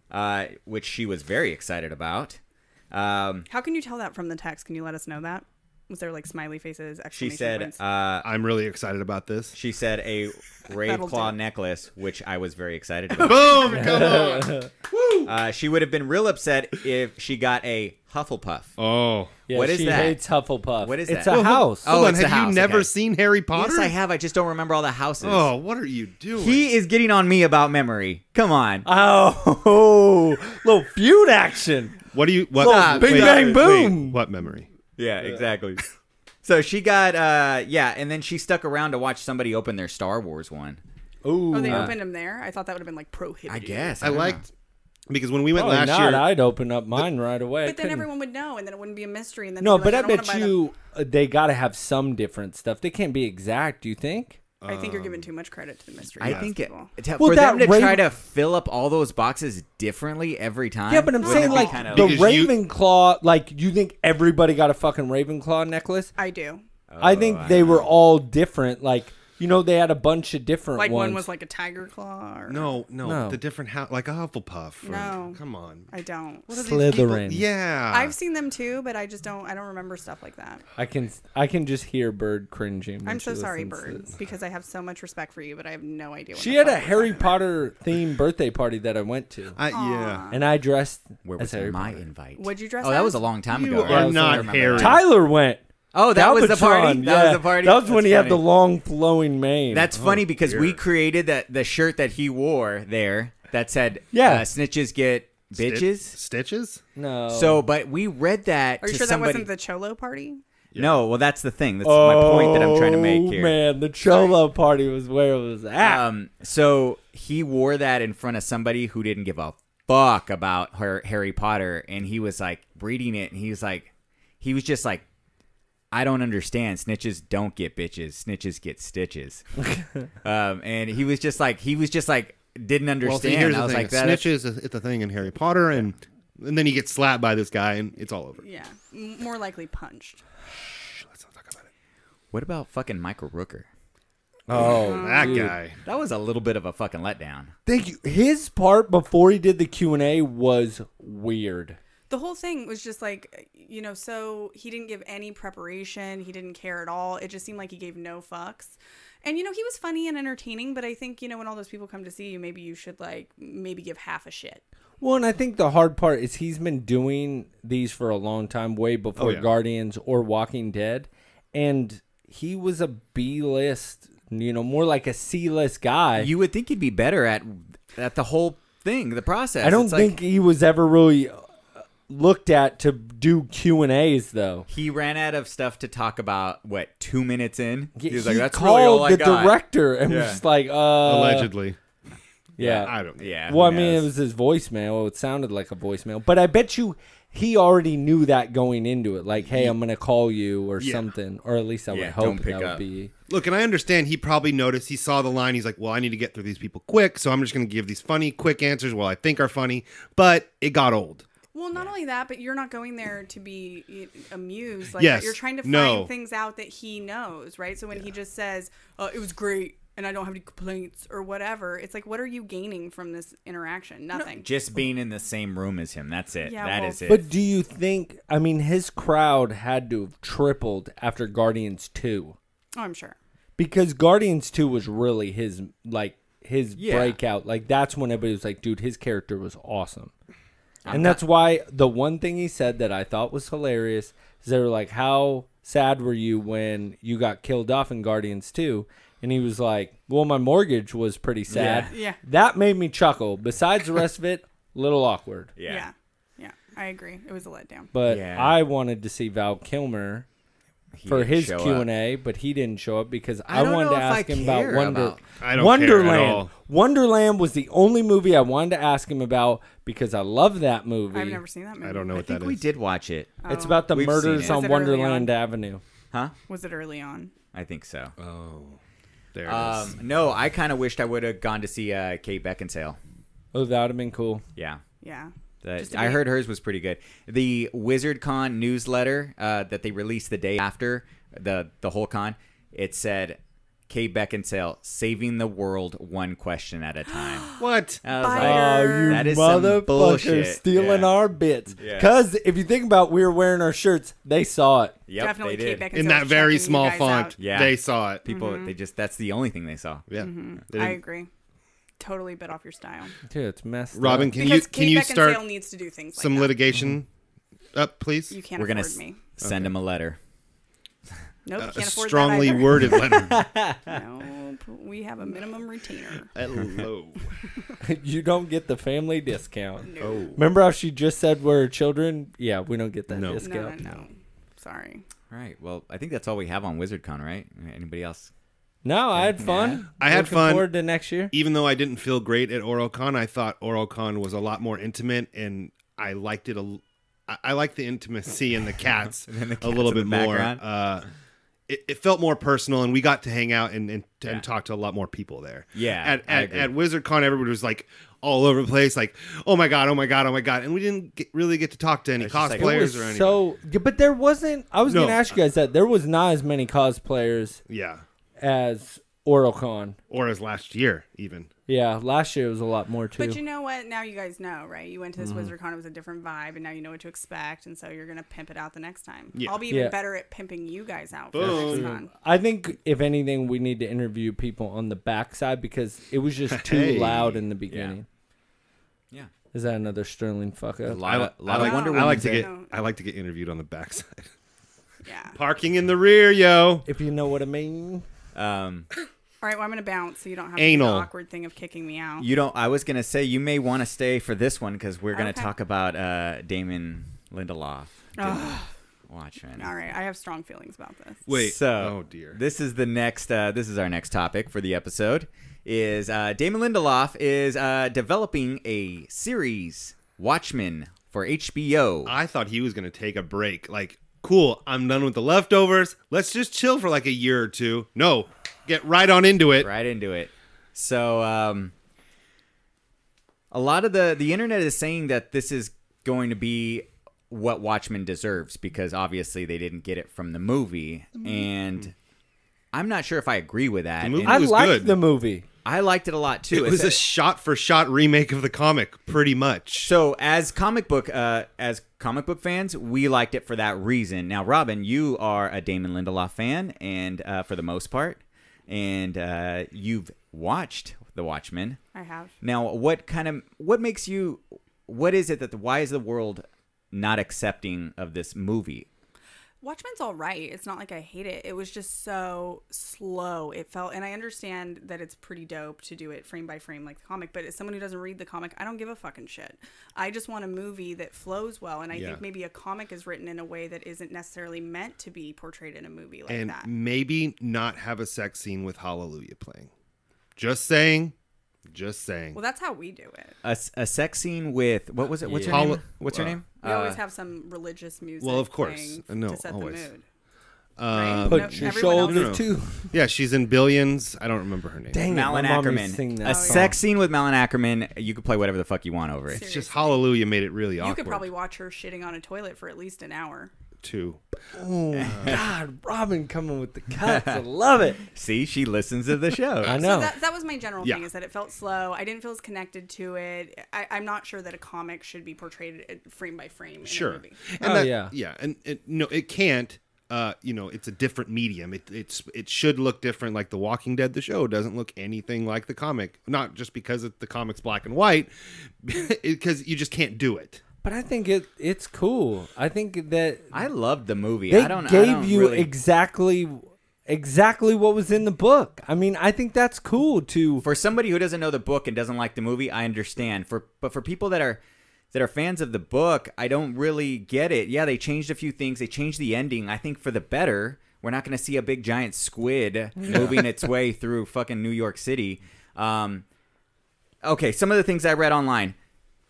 which she was very excited about. How can you tell that from the text? Can you let us know that? Was there like smiley faces? She Exclamation said, points? I'm really excited about this. she said a rave That'll claw do. necklace, which I was very excited about. Boom! Come on. She would have been real upset if she got a Hufflepuff. Oh. Yeah, What is she that? hates Hufflepuff. What is it's that? a house. Oh, Hold on. it's the Have you house, never okay. seen Harry Potter? Yes, I have. I just don't remember all the houses. Oh, what are you doing? He is getting on me about memory. Come on. Oh, little feud action. What do you? What? Stop. Bing, bang, boom. What memory? Yeah, exactly. So she got, and then she stuck around to watch somebody open their Star Wars one. Ooh. Oh, they opened them there? I thought that would have been like prohibited. I guess. I don't know. liked because when we went Probably last not. year. I'd open up mine right away. But then everyone would know, and then it wouldn't be a mystery. And then No, they'd be but like, I don't bet wanna buy them. you they got to have some different stuff. They can't be exact, do you think? I think you're giving too much credit to the mystery. I box think people. for them to that try to fill up all those boxes differently every time. Yeah, but I'm saying like kind of the Because you- Ravenclaw. Like, you think everybody got a fucking Ravenclaw necklace? I do. I think they were all different. Like, you know, they had a bunch of different Like ones. one was like a tiger claw. Or... No. The different house, like a Hufflepuff. Or, No. come on. I don't. What are these people- Slytherin. Yeah. I've seen them too, but I just don't. I don't remember stuff like that. I can just hear Bird cringing. when I'm she so sorry, listens to Bird, this. because I have so much respect for you, but I have no idea. What She the had fuck a we're Harry talking about. Potter themed birthday party that I went to, Yeah. and I dressed Where as was Harry my Potter. invite? What'd you dress Oh, that as? was a long time You ago. are I not remember Harry. that. Tyler went. Oh, that was the party. Galvatron, That was the party. That was when he That's had the funny. long flowing mane. That's funny because we dear. created the shirt that he wore there that said, Yeah. snitches get bitches." Stitches? no. So, but we read that Are you to sure somebody. that wasn't the Cholo party? No, well, that's the thing. That's my point that I'm trying to make here. Man, the Cholo party was where it was at. So he wore that in front of somebody who didn't give a fuck about Harry Potter, and he was like reading it, and he was just like, "I don't understand. Snitches don't get bitches. Snitches get stitches." And he was just like, didn't Well, understand. see, here's I the was thing. like, that. Snitches is the thing in Harry Potter, and then he gets slapped by this guy, and it's all over. Yeah, more likely punched. Let's not talk about it. What about fucking Michael Rooker? Oh, That dude. guy. That was a little bit of a fucking letdown. Thank you. His part before he did the Q&A was weird. The whole thing was just like, so he didn't give any preparation. He didn't care at all. It just seemed like he gave no fucks. And, he was funny and entertaining, but I think, when all those people come to see you, maybe you should, maybe give half a shit. Well, and I think the hard part is he's been doing these for a long time, way before yeah. Guardians or Walking Dead. And he was a B-list, more like a C-list guy. You would think he'd be better at the whole thing, the process. I don't It's think like, he was ever really looked at to do Q&As, though. he ran out of stuff to talk about. 2 minutes in? He was like, He "That's called really all I the got." director and was Yeah. just like, Allegedly. Yeah. I don't know. Yeah. Well, I who mean, it knows? was his voicemail. It sounded like a voicemail. But I bet you he already knew that going into it. Like, hey, I'm going to call you or Yeah. something. Or at least I would Yeah, hope don't pick that would up. be. Look, and I understand he probably noticed. He saw the line. He's like, well, I need to get through these people quick, so I'm just going to give these funny, quick answers while I think are funny. But it got old. Well, not only that, but you're not going there to be amused. Like, Yes. you're trying to No. find things out that he knows, right? So when he just says, it was great and I don't have any complaints or whatever, it's like, what are you gaining from this interaction? Nothing. Just being in the same room as him. That's it. Yeah, That well- is it. But do you think, I mean, his crowd had to have tripled after Guardians 2. Oh, I'm sure. Because Guardians 2 was really his Yeah. breakout. Like, that's when everybody was like, dude, his character was awesome. And that's why the one thing he said that I thought was hilarious is they were like, how sad were you when you got killed off in Guardians 2? And he was like, well, my mortgage was pretty sad. Yeah. That made me chuckle. Besides the rest of it, a little awkward. Yeah. I agree. It was a letdown. But Yeah. I wanted to see Val Kilmer He for didn't his show up. Q&A, but he didn't show up because I I don't wanted know to if I ask him care about about- I don't Wonderland. care at all. Wonderland was the only movie I wanted to ask him about because I love that movie. I've never seen that movie. I don't know I what think that we is. did watch it. It's about the We've murders seen it. on Was it early Wonderland on? Avenue. Huh? Was it early on? I think so. Oh, there it is. No, I kind of wished I would have gone to see Kate Beckinsale. Oh, that would have been cool. Yeah. Yeah. That- Just to I be- heard hers was pretty good. The WizardCon newsletter that they released the day after the whole con, it said Kate Beckinsale saving the world one question at a time. What? I was Biter. like, Oh, you that is some motherfuckers bullshit. stealing Yeah. our bits. Yeah. Because if you think about we were wearing our shirts, they saw it. Yep, Definitely they Kate did. Beckinsale In that very checking you small guys font, out. Yeah. they saw it. People, they just, that's the only thing they saw. Yeah. They I didn't- agree. Totally bit off your style. Dude, it's messed Robin, up. can Because you Kate Beckinsale start needs to do things like some that. litigation up, please? You can't We're going afford to me. send him a letter. Nope, A can't afford strongly that either. worded letter. Nope, we have a minimum retainer. Hello. You don't get the family discount. No. Oh. Remember how she just said we're children? Yeah, we don't get that No. discount. No. Sorry. All right. Well, I think that's all we have on WizardCon, right? Anybody else? No, I had fun. I had Looking fun. forward to next year. Even though I didn't feel great at OralCon, I thought OralCon was a lot more intimate, and I liked it. I liked the intimacy and the cats, And the a little cats bit in the more. background. it felt more personal, and we got to hang out and talk to a lot more people there. Yeah, At WizardCon, everybody was like all over the place, like, oh my god, and we didn't really get to talk to any cosplayers or anything. So, but there wasn't. I was going to ask you guys that there was not as many cosplayers. Yeah. As OralCon. Or as last year, even. Yeah, last year was a lot more too. But you know what? Now you guys know, right? You went to this WizardCon, it was a different vibe, and now you know what to expect, and so you're gonna pimp it out the next time. Yeah. I'll be even better at pimping you guys out for the next con. I think if anything, we need to interview people on the backside because it was just too loud in the beginning. Yeah. Is that another Sterling fuck up? I like to get interviewed on the backside. Yeah. Parking in the rear, yo. If you know what I mean. All right, well, I'm going to bounce so you don't have Anal. to do the awkward thing of kicking me out. You don't. I was gonna say you may want to stay for this one because we're gonna talk about Damon Lindelof. Watchmen. All right, I have strong feelings about this. Wait. So, oh dear. This is the next. This is our next topic for the episode. Is Damon Lindelof is developing a series, Watchmen, for HBO. I thought he was going to take a break. Like, cool, I'm done with The Leftovers. Let's just chill for like a year or two. No, get right on into it. Right into it. So, a lot of the internet is saying that this is going to be what Watchmen deserves because obviously they didn't get it from the movie, and I'm not sure if I agree with that. The movie I was liked good. the movie. I liked it a lot too. It was a shot-for-shot remake of the comic, pretty much. So as comic book fans, we liked it for that reason. Now, Robin, you are a Damon Lindelof fan, and for the most part, and you've watched The Watchmen. I have. Now, what makes you? What is it why is the world not accepting of this movie? Watchmen's all right. It's not like I hate it. It was just so slow. It felt, and I understand that it's pretty dope to do it frame by frame like the comic, but as someone who doesn't read the comic, I don't give a fucking shit. I just want a movie that flows well, and I think maybe a comic is written in a way that isn't necessarily meant to be portrayed in a movie like and that. maybe not have a sex scene with Hallelujah playing. Just saying. Well, that's how we do it. A sex scene with what was it? What's her name? What's her name? We always have some religious music. Well, of course. playing No, to set always. the mood. Right? Put your everyone shoulder else- to. Yeah, she's in Billions. I don't remember her name. Dang it, Malin my mom used to sing Ackerman. that A song. sex scene with Malin Ackerman. You could play whatever the fuck you want over it. It's just Hallelujah made it really awkward. You could probably watch her shitting on a toilet for at least an hour. too. Oh, God. Robin coming with the cuts. I love it. See, she listens to the show. I know. So that was my general Yeah. thing, is that it felt slow. I didn't feel as connected to it. I'm not sure that a comic should be portrayed frame by frame in a movie. And yeah. and no, it can't. It's a different medium. It should look different. Like The Walking Dead, the show doesn't look anything like the comic. Not just because the comic's black and white, because you just can't do it. But I think it's cool. I think that I loved the movie. they I don't gave you really... exactly what was in the book. I mean, I think that's cool to. For somebody who doesn't know the book and doesn't like the movie, I understand. But for people that are fans of the book, I don't really get it. Yeah, they changed a few things. They changed the ending, I think, for the better. We're not going to see a big giant squid moving its way through fucking New York City. Okay, some of the things I read online.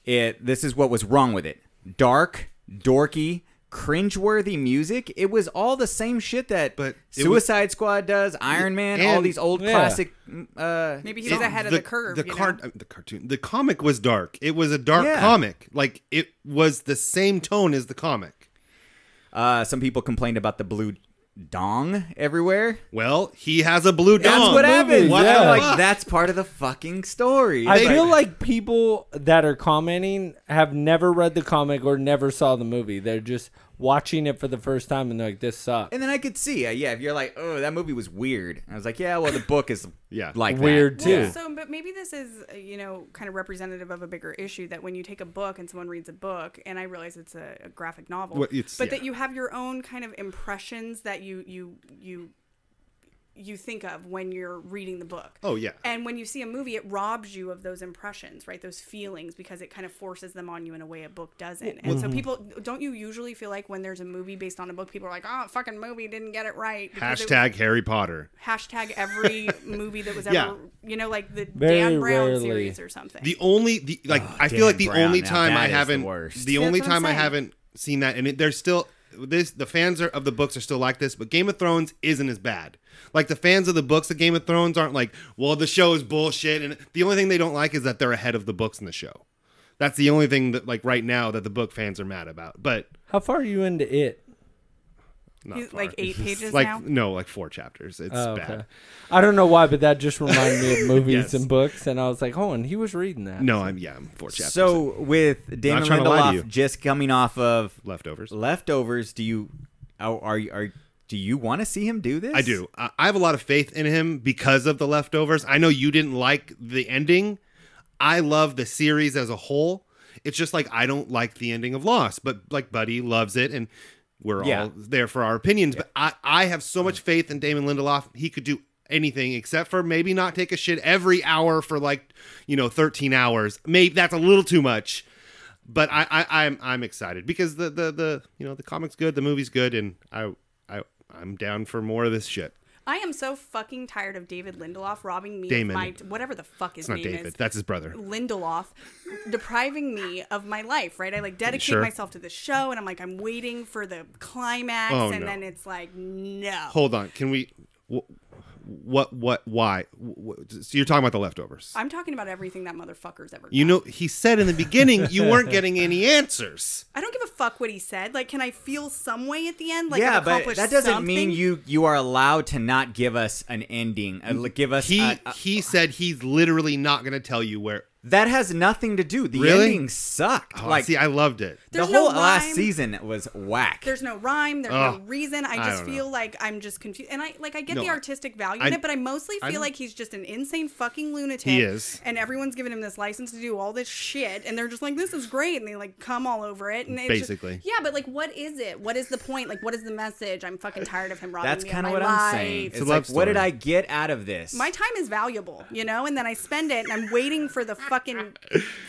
This is what was wrong with it. Dark, dorky, cringeworthy music. It was all the same shit that Suicide Squad does, Iron Man, all these old classic. Maybe he was ahead of the curve. The cartoon, the comic was dark. It was a dark comic. Like, it was the same tone as the comic. Some people complained about the blue dong everywhere. Well, he has a blue dong. That's what happened. What I'm the like, fuck? that's part of the fucking story. I feel like people that are commenting have never read the comic or never saw the movie. They're just watching it for the first time and they're like, this sucks. And then I could see, if you're like, oh, that movie was weird. I was like, yeah, well, the book is like weird that. too. Well, so, but maybe this is, kind of representative of a bigger issue, that when you take a book and someone reads a book, and I realize it's a graphic novel, that you have your own kind of impressions that you think of when you're reading the book. Oh, yeah. And when you see a movie, it robs you of those impressions, right? Those feelings, because it kind of forces them on you in a way a book doesn't. And so people, don't you usually feel like when there's a movie based on a book, people are like, oh, fucking movie didn't get it right. Hashtag Harry Potter. Hashtag every movie that was ever, like the Very Dan Brown rarely. series or something. I feel like the Dan only Brown. time Now I that is the haven't, worst. the That's only what I'm time I saying. haven't seen that, and there's still, the fans of the books are still like this, but Game of Thrones isn't as bad. Like the fans of the books of Game of Thrones aren't like, well, the show is bullshit, and the only thing they don't like is that they're ahead of the books in the show. That's the only thing that, like, right now that the book fans are mad about. But How far are you into it? not He's far. like 8 pages like now. no, like 4 chapters. It's bad. I don't know why, but that just reminded me of movies Yes. and books, and I was like, oh, and he was reading that. No, I'm 4 chapters. So with Damon trying to lie to you. Lindelof just coming off of Leftovers. do you do you want to see him do this? I do. I have a lot of faith in him because of the Leftovers. I know you didn't like the ending. I love the series as a whole. It's just like I don't like the ending of Lost, but like Buddy loves it, and we're all there for our opinions. But I have so much faith in Damon Lindelof. He could do anything except for maybe not take a shit every hour for 13 hours. Maybe that's a little too much. But I'm excited because the comic's good, the movie's good, and I'm down for more of this shit. I am so fucking tired of David Lindelof robbing me Damon. of my whatever the fuck his It's not name David. is. That's his brother. Lindelof, depriving me of my life. Right, I dedicate Sure. myself to the show, and I'm waiting for the climax, Oh, and no. then it's like no. Hold on. Can we? Why? So you're talking about the Leftovers. I'm talking about everything that motherfucker's ever done. You know, he said in the beginning you weren't getting any answers. I don't give a fuck what he said. Like, can I feel some way at the end? Like, yeah, I've but accomplished that doesn't something? mean you are allowed to not give us an ending. Give us He said he's literally not going to tell you where. that has nothing to do. The Really? ending sucked. Oh, see, I loved it. the There's whole no last rhyme. season was whack. There's no rhyme. There's no reason. I just don't feel like I'm just confused. And I get No, the artistic value in it, but I mostly feel know. like he's just an insane fucking lunatic. He is. And everyone's giving him this license to do all this shit. And they're just like, this is great. And they like come all over it. And it's Basically. Just, yeah, but like, what is it? What is the point? Like, what is the message? I'm fucking tired of him robbing That's me kind of of my what life. I'm saying. It's It's a love like, what did story. I get out of this? My time is valuable, you know, and then I spend it and I'm waiting for the fucking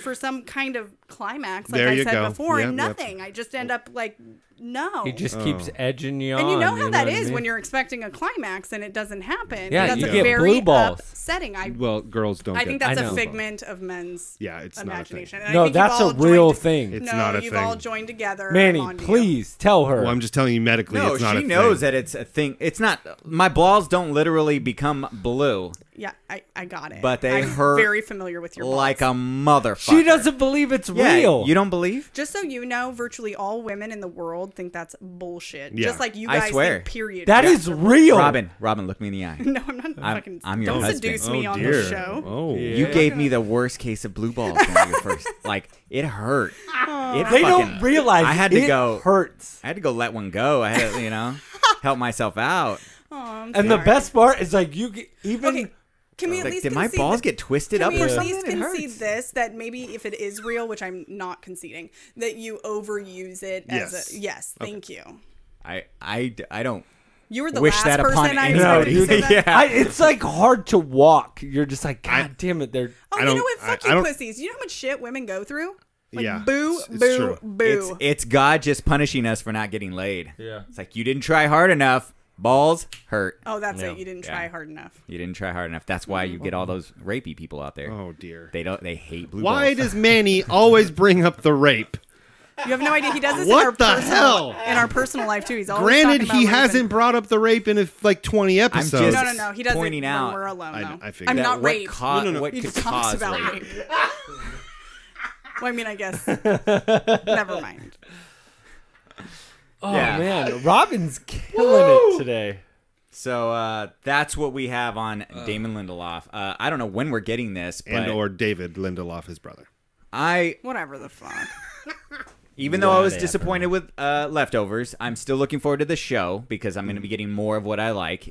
for some kind of climax, like There I you said go. before, and Yep, yep. nothing. I just end up like, no. He just keeps edging you on. and you know how that what I is mean? when you're expecting a climax and it doesn't happen. Yeah, That's you a get very blue balls. upsetting. Well, girls don't. I get think that's I a know. figment of men's Yeah, it's not a thing. imagination. And I No, think you've that's a all real joined- thing. It's no, not a you've thing. all joined together. Manny, on you. please tell her. Well, I'm just telling you medically, no, it's not a she thing. knows that it's a thing. It's not. My balls don't literally become blue Yeah, I got it. But they I'm hurt very familiar with your balls. like a motherfucker. She doesn't believe it's Yeah, real. You don't believe? Just so you know, virtually all women in the world think that's bullshit. Yeah. Just like you I guys swear. think period. That periods is are real. Robin, look me in the eye. No, I'm not fucking. I'm your don't husband. seduce me Oh, on dear. the show. Oh, You gave me the worst case of blue balls when we were first. Like it hurt. It They fucking- don't realize I had to it go. hurts. I had to go let one go. I had to, help myself out. Oh, I'm And the sorry. best part is like you even Okay, can we at Like, least did my concede balls that- get twisted Can up we or at something? least It concede hurts. this that maybe if it is real, which I'm not conceding, that you overuse it as Yes. a yes. Thank you. I don't. You were the Wish last that upon person I anybody. No, expected to say dude. that. It's like hard to walk. You're just like, God damn it, they're Oh, I you know don't- what? Fuck I you, don't- pussies. You know how much shit women go through? Like, Yeah, boo, it's boo, true. boo. It's God just punishing us for not getting laid. Yeah. It's like you didn't try hard enough. Balls hurt. Oh, that's Yeah. it. You didn't try hard enough. You didn't try hard enough. That's why you get all those rapey people out there. Oh dear. They hate blue Why balls. does Manny always bring up the rape? You have no idea. He does this What in our the personal, hell? in our personal life too. He's always Granted, talking about he rape hasn't and- brat up the rape in like 20 episodes. just- No. He does pointing it out- when we're alone. I- Though. I figured I'm that not what raped. What He could talks cause about rape? rape. Well, I mean, I guess. Never mind. oh Yeah. man, Robin's killing it today. So that's what we have on Damon Lindelof. I don't know when we're getting this, but And or David Lindelof, his brother. Whatever the fuck. Even though I was Whatever. disappointed with Leftovers, I'm still looking forward to the show because I'm going to be getting more of what I like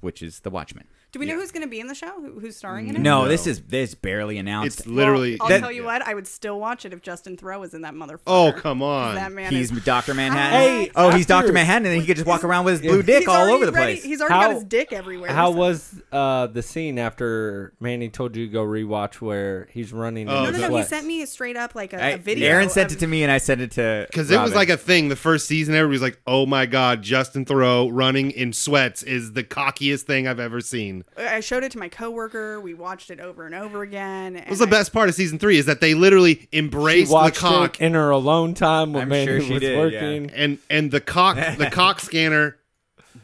which is The Watchmen. Do we know who's going to be in the show? Who's starring in it? No, this is barely announced. It's literally. I'll that- tell you what. I would still watch it if Justin Thoreau was in that motherfucker. Oh, come on. That man He's is. Dr. Manhattan. Hey, he's Dr. after- Manhattan, and then he could just walk around with his blue dick He's all already over the ready- place. He's already How- got his dick everywhere. How so- was the scene after Manny told you to go rewatch where he's running? Oh, in No. the He sweats? sent me straight up like a video. Aaron sent of- it to me, and I sent it to Because it was Robin. like a thing. The first season, everybody was like, oh my God, Justin Thoreau running in sweats is the cockiest thing I've ever seen. scene. I showed it to my coworker. We watched it over and over again. It was the best part of season 3 is that they literally embraced She watched the cock it in her alone time when I'm Mandy sure she was did, working. and the cock scanner,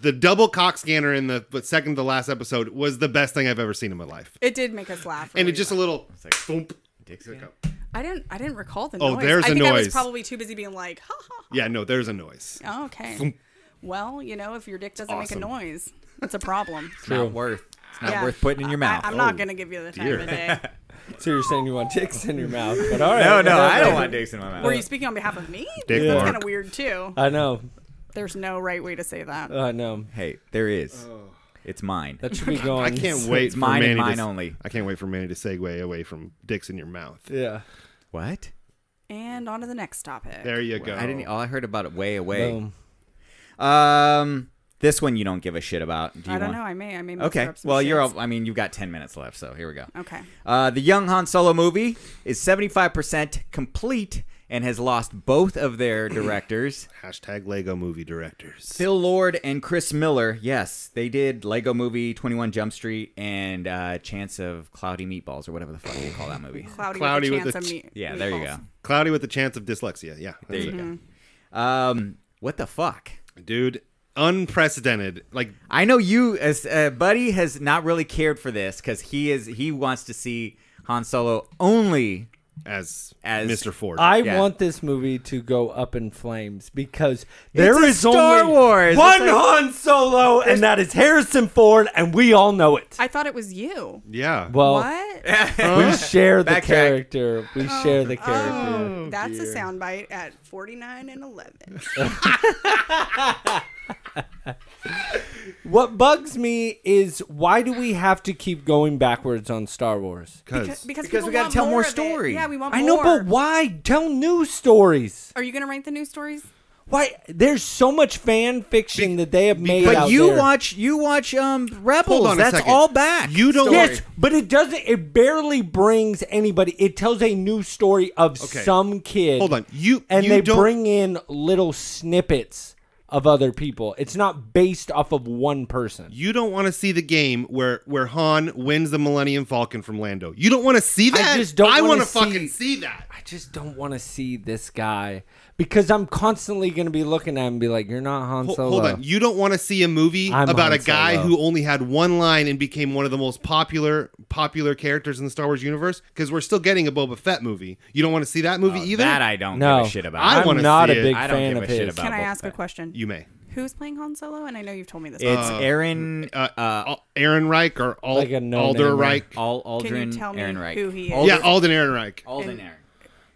the double cock scanner in the second to last episode was the best thing I've ever seen in my life. It did make us laugh. And really it just a well. little like, boom. Dick scan. I didn't recall the Oh, noise. there's I a think I was noise. probably too busy being like, ha ha. Yeah, no, there's a noise. Oh, okay. Thump. Well, if your dick doesn't Awesome. make a noise, it's a problem. It's not worth. It's not Yeah. worth putting in your mouth. I'm not gonna give you the time dear. of the day. So you're saying you want dicks in your mouth? But all right. No, I don't want dicks in my mouth. Were you speaking on behalf of me? Dick That's mark. kind of weird too. I know. There's no right way to say that. I know. Hey, there is. It's mine. That should be going. I can't wait It's for mine and Manny mine to, only. I can't wait for Manny to segue away from dicks in your mouth. Yeah. What? And on to the next topic. There you go. I didn't. All I heard about it way away. Boom. This one you don't give a shit about. Do you I don't want? know. I may muster Okay. up some Well, you're. shits. I mean, you've got 10 minutes left, so here we go. Okay. The young Han Solo movie is 75% complete and has lost both of their directors. Hashtag Lego movie directors. Phil Lord and Chris Miller. Yes, they did Lego Movie, 21 Jump Street, and Chance of Cloudy Meatballs, or whatever the fuck you call that movie. Cloudy with with a the chance of meat. Yeah, there you go. Cloudy with the chance of dyslexia. Yeah. There that's you it. go. What the fuck? Dude, unprecedented. Like, I know you, as Buddy, has not really cared for this because he wants to see Han Solo only as As- Mr. Ford. I Yeah. want this movie to go up in flames because there a is Star only Wars. one It's like- Han Solo, and that is Harrison Ford, and we all know it. I thought it was you. yeah. Well, What? we share the Backtrack. character. We share the character. That's a soundbite at 49 and 11. What bugs me is why do we have to keep going backwards on Star Wars? Because Because people we gotta want tell more of it. story. Yeah, we want I more. know, but why? Tell new stories. Are you going to write the news stories? Why? There's so much fan fiction that they have made But out you there. watch Rebels. Hold on a That's second. all back. You don't. Yes, but it doesn't. It barely brings anybody. It tells a new story of Okay. some kid. Hold on. You and you they don't, bring in little snippets of other people. It's not based off of one person. You don't want to see the game where Han wins the Millennium Falcon from Lando. You don't want to see that. just don't I wanna want to see- fucking see that. I just don't want to see this guy because I'm constantly going to be looking at him and be like, "You're not Han Solo." Hold on. You don't want to see a movie I'm about Han a guy Solo. who only had one line and became one of the most popular characters in the Star Wars universe? Because we're still getting a Boba Fett movie. You don't want to see that movie either? That I don't No. give a shit about. I I'm wanna not a see it. big I don't fan give of a shit his. about Can I Boba ask a Fett. question? You may. Who's playing Han Solo? And I know you've told me this. It's Aaron Aaron Reich or Like a no-namer. Alder Reich. Aldrin Can you tell me Aaron Reich. who he is? Yeah, Alden Aaron Reich. Alden Aaron.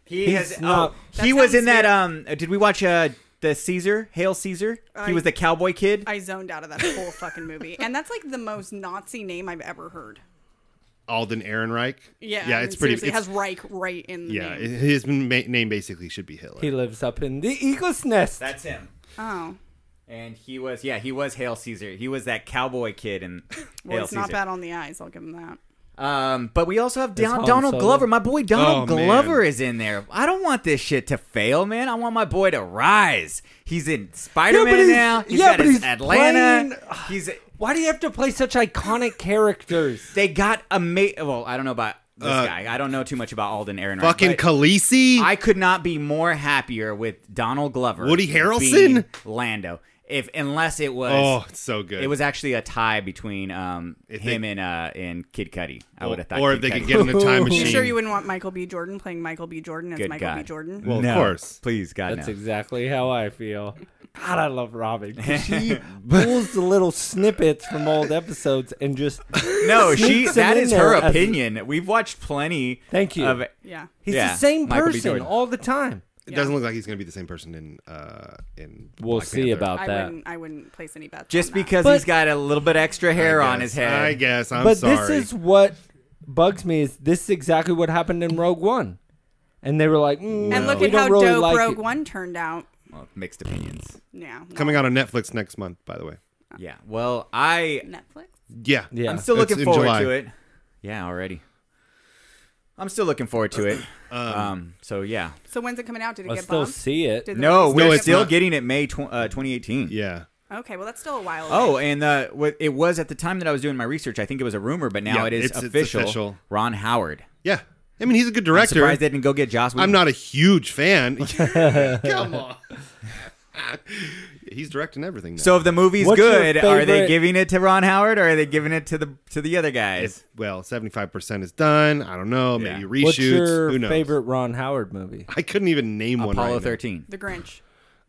He's has. not- He That was in sounds that. Did we watch the Caesar? Hail Caesar. He was the cowboy kid. I zoned out of that whole fucking movie. And that's like the most Nazi name I've ever heard. Alden Aaron Reich. Yeah, Yeah, I mean, it's pretty. seriously, it It's, has Reich right in the yeah, name. his name basically should be Hitler. He lives up in the eagle's nest. That's him. Oh. And he was Hail Caesar. He was that cowboy kid in Well, Hail it's not Caesar. bad on the eyes. I'll give him that. But we also have Han Donald Solo. Glover. My boy Donald Oh, man. Glover is in there. I don't want this shit to fail, man. I want my boy to rise. He's in Spider-Man he's- now. He's yeah, got but his he's Atlanta. playing- He's Why do you have to play such iconic characters? they got well, I don't know about this guy. I don't know too much about Alden Aaron. Reich, Fucking but Khaleesi. I could not be more happier with Donald Glover. Woody Harrelson? being Lando. Unless it was Oh, it's so good. It was actually a tie between If him they- and Kid Cudi. I would have thought. Or Kid if they Cudi. could get in a time You machine. sure you wouldn't want Michael B. Jordan playing Michael B. Jordan as Good Michael B. God. Jordan? Well, No. of course. Please, God, That's no. exactly how I feel. God, I love Robin. 'Cause she pulls the little snippets from old episodes and just No, sneaks them that in is there her as- opinion. We've watched plenty. Thank you. Of, Yeah. He's Yeah, the same Michael B. person Jordan. all the time. It doesn't look like he's going to be the same person in We'll Black see Panther. about that. I wouldn't place any bets. just on that. because But- he's got a little bit extra hair I on guess. his head. I guess. I'm But sorry. this is what bugs me is this is exactly what happened in Rogue One. And they were like, And look we at don't how really dope like Rogue it. One turned out. Well, mixed opinions. Yeah. well, coming out on Netflix next month, by the way. Yeah. Well, I'm Netflix. Yeah. Yeah. still It's looking in forward July. to it. Yeah, already. I'm still looking forward to it. So yeah. So when's it coming out? Did it I'll get still bumped? see it. Did the No, release we're date it's get still not. getting it May 2018. Yeah. Okay, well that's still a while. Oh, away. and it was at the time that I was doing my research. I think it was a rumor, but now Yeah, it is it's official. official. Ron Howard. Yeah. I mean, he's a good I'm director. surprised they didn't go get Joss Whedon. I'm not a huge fan. Come on. He's directing everything now. So if the movie's What's your good, are they favorite- giving it to Ron Howard or are they giving it to the other guys? Well, 75% is done. I don't know. Maybe Yeah. reshoots. What's your Who knows? favorite Ron Howard movie? I couldn't even name one. Apollo right 13. The Grinch.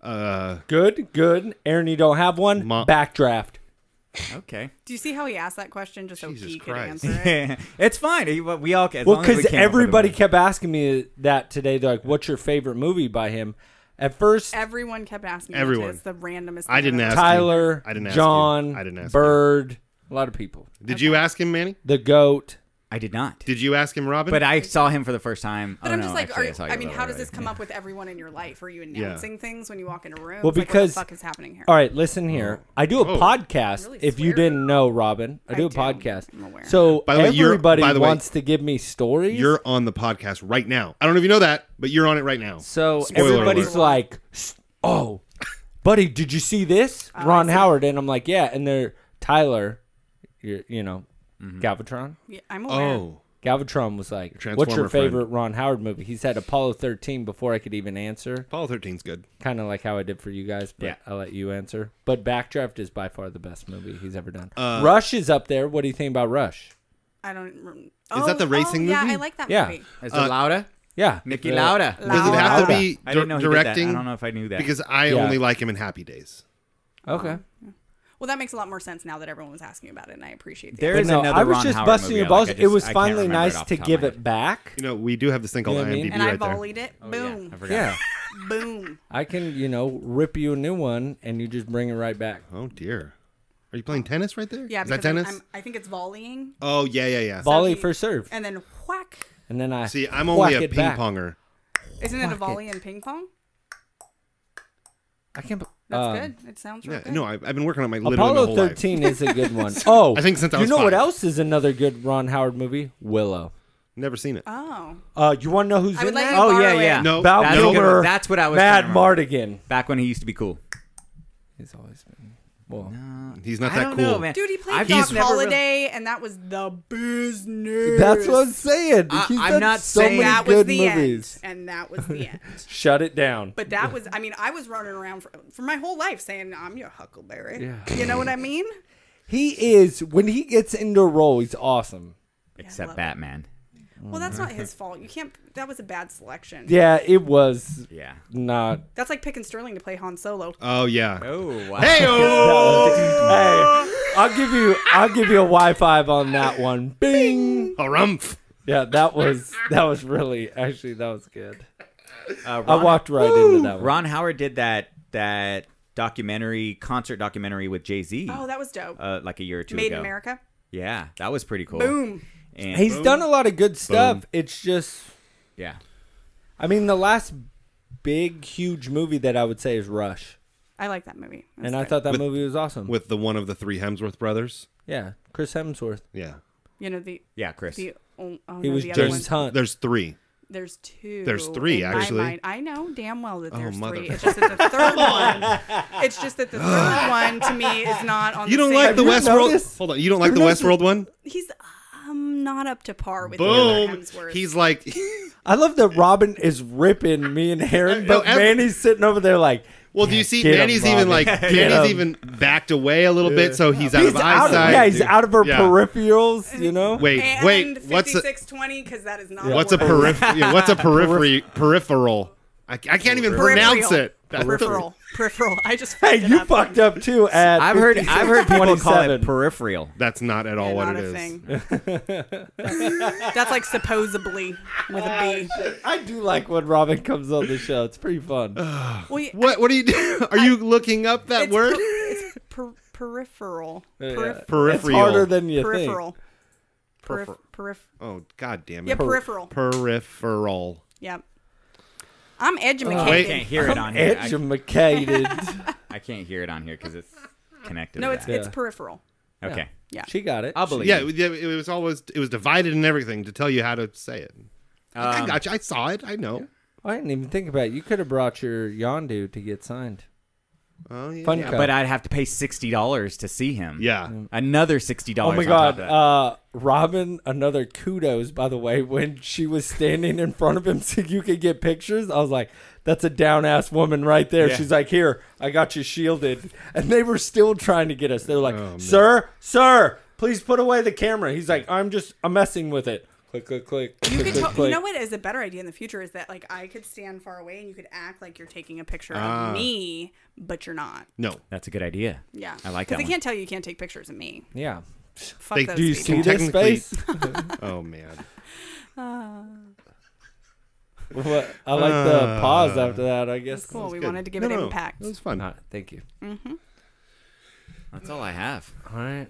Now. Good. Aaron, you don't have one? Backdraft. Okay. Do you see how he asked that question just so Jesus he Christ. could answer it? It's fine. We all can. Well, because everybody kept asking me that today. They're like, what's your favorite movie by him? At first, Everyone kept asking me. Everyone. It's the randomest. I didn't thing I've ask ever- Tyler, I didn't ask John, you. I didn't ask Bird, a lot of people. Did you ask him, Manny? The GOAT. I did not. Did you ask him, Robin? But I saw him for the first time. But Oh, I'm no, just like, actually, saw you I mean, a how little does this earlier. come up with everyone in your life? Are you announcing things when you walk into rooms? Well, Like, because what the fuck is happening here? All right, listen here. I do a Oh. podcast. Really If you swear. didn't know, Robin, I do a do. podcast. I'm aware. So By the way, everybody by the way, wants to give me stories. You're on the podcast right now. I don't know if you know that, but you're on it right now. So Spoiler everybody's alert. like, "Oh, buddy, did you see this?" Ron I see. Howard, and I'm like, "Yeah." And they're Tyler, you know, Galvatron. Yeah, I'm aware. Oh. Galvatron was like, Your "What's your Transformer friend. favorite Ron Howard movie?" He said Apollo 13 before I could even answer. Apollo 13's good. Kind of like how I did for you guys, but Yeah. I'll let you answer. But Backdraft is by far the best movie he's ever done. Rush is up there. What do you think about Rush? I don't. Is that the racing Yeah, movie? I like that Yeah. movie. Is it Lauda? Yeah, Nicky The- Lauda. Does it have to Lauda. be I didn't know he did that. directing? I don't know if I knew that. Because I Yeah. only like him in Happy Days. Okay. Well, that makes a lot more sense now that everyone was asking about it, and I appreciate the There But is no, another I was Ron just Howard busting movie your I balls. like. It was I can't finally remember it nice off to the top of give my it head. back. You know, we do have this thing called You know what I mean? IMDb And I right there. volleyed it. Oh, Boom. yeah. I forgot. Yeah, Boom. I can, rip you a new one, and you just bring it right back. Oh, dear. Are you playing tennis right there? Yeah, Is that because tennis? I think it's volleying, Oh, yeah. Volley he- for serve, and then whack. and then I See, I'm whack only a it ping back. ponger. Isn't it a Whack volley and ping pong? I can't. That's good. It sounds real Yeah, good. no, I've been working on my literally my Apollo whole 13 life. is a good one. Oh, I think since I you was know what 5. else is another good Ron Howard movie? Willow. Never seen it. Oh. You want to know who's I would in like that? you to Oh, yeah, borrow yeah. it. No, Val That's a good Kilmer, one. That's what I was Mad trying to remember. Mardigan. Back when he used to be cool. He's always been. Well, He's not I that don't cool. know, man. Dude, he played I've Doc just never really- Holliday, and that was the business. that's what I'm saying. He's I'm done not so saying- many That was good the movies. end, and that was the end. Shut it down. But that was, I mean, I was running around for my whole life saying, I'm your Huckleberry. Yeah. You know what I mean? He is, when he gets into a role, he's awesome. Except love it. Batman. Well, that's not his fault. You can't, that was a bad selection. Yeah, it was Yeah. not. That's like picking Sterling to play Han Solo. Oh, yeah. Oh, wow. Hey, Hey, I'll give you a Wi-Fi on that one. Bing. Harumph. Yeah, that was really, actually, that was good. I Ron, walked right into that one. Ron Howard did that concert documentary with Jay-Z Oh, that was dope. like a year or two Made ago. in America. Yeah, that was pretty cool. Boom. And He's done a lot of good stuff. It's just, yeah. I mean, the last big, huge movie that I would say is Rush. I like that movie. That's And I good. thought that With- movie was awesome. With the one of the 3 Hemsworth brothers. Yeah, Chris Hemsworth. Yeah. You know, the, Yeah, Chris. the, oh, He no, was the other James one. Hunt. There's 3. There's 2. There's 3, in my actually. mind. I know damn well that Oh, there's mother- 3. It's just that the third one. It's just that the third one to me is not on. You the don't same like the you Westworld? noticed? Hold on. You don't like the noticed- Westworld one? He's not up to par with the other Boom. Hemsworth. He's like, I love that Robin is ripping me and Aaron, No, but Manny's sitting over there like, well, do you see? Get him, Manny's even Robin. like, Get Manny's him. even backed away a little bit, so he's out he's of out eyesight. of, yeah, he's out of her Yeah. peripherals, you know? Wait, and wait. What's a 5620 because that is not. what's a one. what's a peripheral? I can't even pronounce it. That's Peripheral. Peripheral. I just. Hey, fucked it you up. fucked up too at I've heard people call it 56:27. peripheral. That's not at all Yeah, what not it a is. thing. That's like supposedly with a B. I do like when Robin comes on the show. It's pretty fun. Well, yeah, What are you doing? Are you looking up that it's word? it's peripheral. It's Peripheral. harder than you Peripheral. Peripher- Oh, god damn it. Yeah, peripheral. Peripheral. Yep. I'm educated. wait. I can't hear it on here. Educated. I can't hear it on here because it's connected. No, to it's that. it's peripheral. Okay. Yeah. She got it. I'll believe Yeah, you. it was divided and everything to tell you how to say it. I got you. I saw it. I know. I didn't even think about it. You could have brought your Yondu to get signed. Oh yeah. Funko. But I'd have to pay $60 to see him. Yeah. Another $60. Oh my on top of God, that. Robin! Another kudos, by the way, when she was standing in front of him so you could get pictures. I was like, "That's a down ass woman right there." Yeah. She's like, "Here, I got you shielded," and they were still trying to get us. They were like, "Sir, please put away the camera." He's like, I'm messing with it." Click, click, click. You click, could click, click. you know what is a better idea in the future is that like I could stand far away and you could act like you're taking a picture of me, but you're not. No. That's a good idea. Yeah, I like because that they one. can't tell you can't take pictures of me. Yeah. Fuck They- those Do you people. see this Technically- face? Oh man. What? I like the pause after that. I guess. That's cool. We good. wanted to give No, it no, impact. It was fun. Thank you. That's all I have. All right.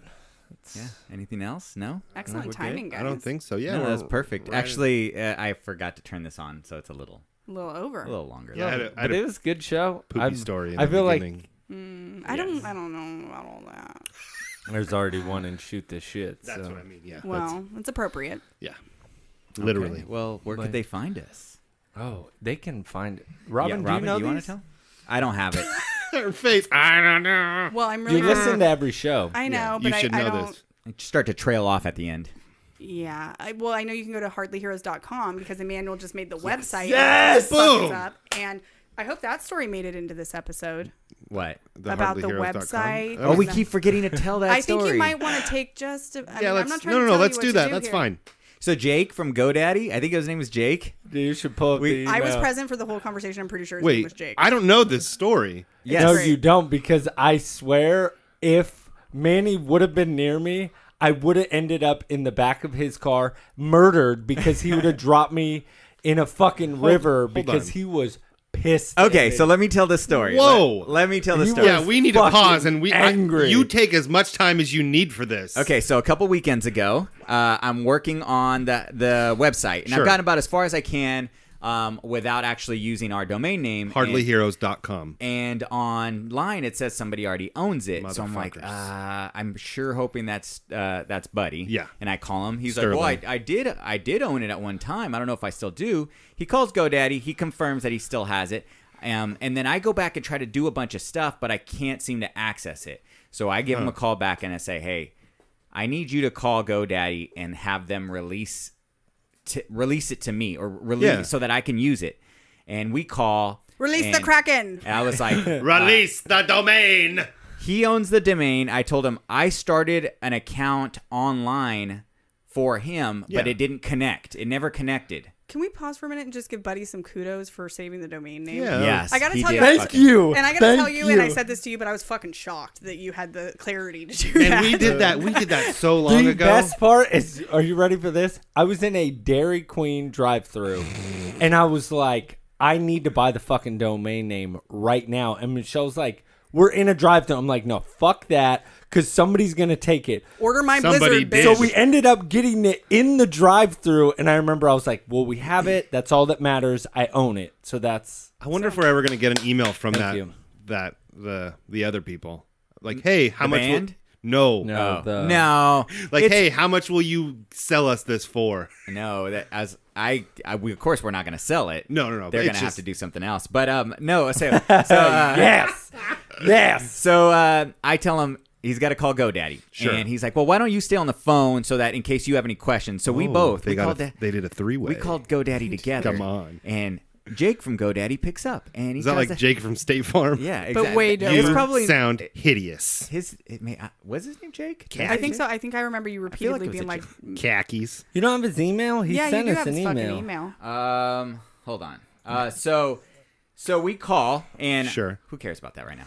Yeah. Anything else? No? Excellent We're good? timing, guys. I don't think so. Yeah, No, that's we're perfect. right- Actually, I forgot to turn this on, so it's a little A little over. longer. Yeah, I had But it was a good show. poopy story. In I the feel like beginning. I don't know about all that. there's already one in Shoot the Shit. That's so. what I mean. Yeah. Well, it's appropriate. yeah. Literally. Okay. Well, where could they find us? Oh, they can find it. Robin, Robin, do you know want these? to tell? I don't have it. Her face. I don't know. Well, I'm really. You listen to every show. I know, Yeah, but you should I know don't. this. I start to trail off at the end. Yeah. I know you can go to hardlyheroes.com because Emmanuel just made the website. Yes! And fucked us Boom! up. And I hope that story made it into this episode What? about the hardlyheroes.com. website. Oh, we and the- keep forgetting to tell that I story. think you might want to take just. I mean, Yeah, I'm let's. not trying to No. tell Let's you do what that. to That's here. fine. So Jake from GoDaddy, I think his name was Jake. You should pull up the I was email. present for the whole conversation. I'm pretty sure his name Wait. was Jake. I don't know this story. Yes. No, Great. you don't, because I swear if Manny would have been near me, I would have ended up in the back of his car, murdered, because he would have dropped me in a fucking river because on. he was pissed. Okay, at so me. let me tell this story. Whoa. Let me tell the He story. Yeah, we need to fucking pause and angry. you take as much time as you need for this. Okay, so a couple weekends ago, I'm working on the website, and Sure. I've gotten about as far as I can without actually using our domain name. Hardlyheroes.com. And online it says somebody already owns it. So I'm like, Motherfuckers. I'm sure hoping that's Buddy. Yeah. And I call him. He's Sterling. like, well, I did own it at one time. I don't know if I still do. He calls GoDaddy. He confirms that he still has it. And then I go back and try to do a bunch of stuff, but I can't seem to access it. So I give him a call back and I say, hey, I need you to call GoDaddy and have them release it to me, or release so that I can use it. And we call. Release the and- Kraken. And I was like, Release the domain. he owns the domain. I told him I started an account online for him, but Yeah. it didn't connect. It never connected. Can we pause for a minute and just give Buddy some kudos for saving the domain name? Yeah. Yes. I gotta he tell did you- Thank fucking- you. And I gotta Thank tell you, and I said this to you, but I was fucking shocked that you had the clarity to do that. And we did that. We did that so long The ago. best part is, are you ready for this? I was in a Dairy Queen drive-thru, and I was like, I need to buy the fucking domain name right now. And Michelle's like, we're in a drive-thru. I'm like, no, fuck that, because somebody's going to take it. Order my Somebody Blizzard, did. bitch. So we ended up getting it in the drive-thru, and I remember I was like, well, we have it. That's all that matters. I own it. So that's... I wonder if we're ever going to get an email from Thank the other people. Like, hey, how The much? band? No. No, the- No. Like, It's- hey, how much will you sell us this for? No, that as we of course we're not going to sell it. No. They're It's going to have just- to do something else. But no, so Yes. Yes. So I tell him he's got to call GoDaddy. Sure. And he's like, well, why don't you stay on the phone so that in case you have any questions. So we Oh, both They called they did a three-way. we called GoDaddy together. Come on. And Jake from GoDaddy picks up, and he Is that tries like to- Jake from State Farm? Yeah, But exactly. way dope. It's You probably sound hideous. was his name Jake? I think so. I think I remember you feel like repeatedly it was being a like, Khakis. You don't have his email? He yeah, you sent do us have an his fucking email. email. Hold on. So we call, and Sure. who cares about that right now?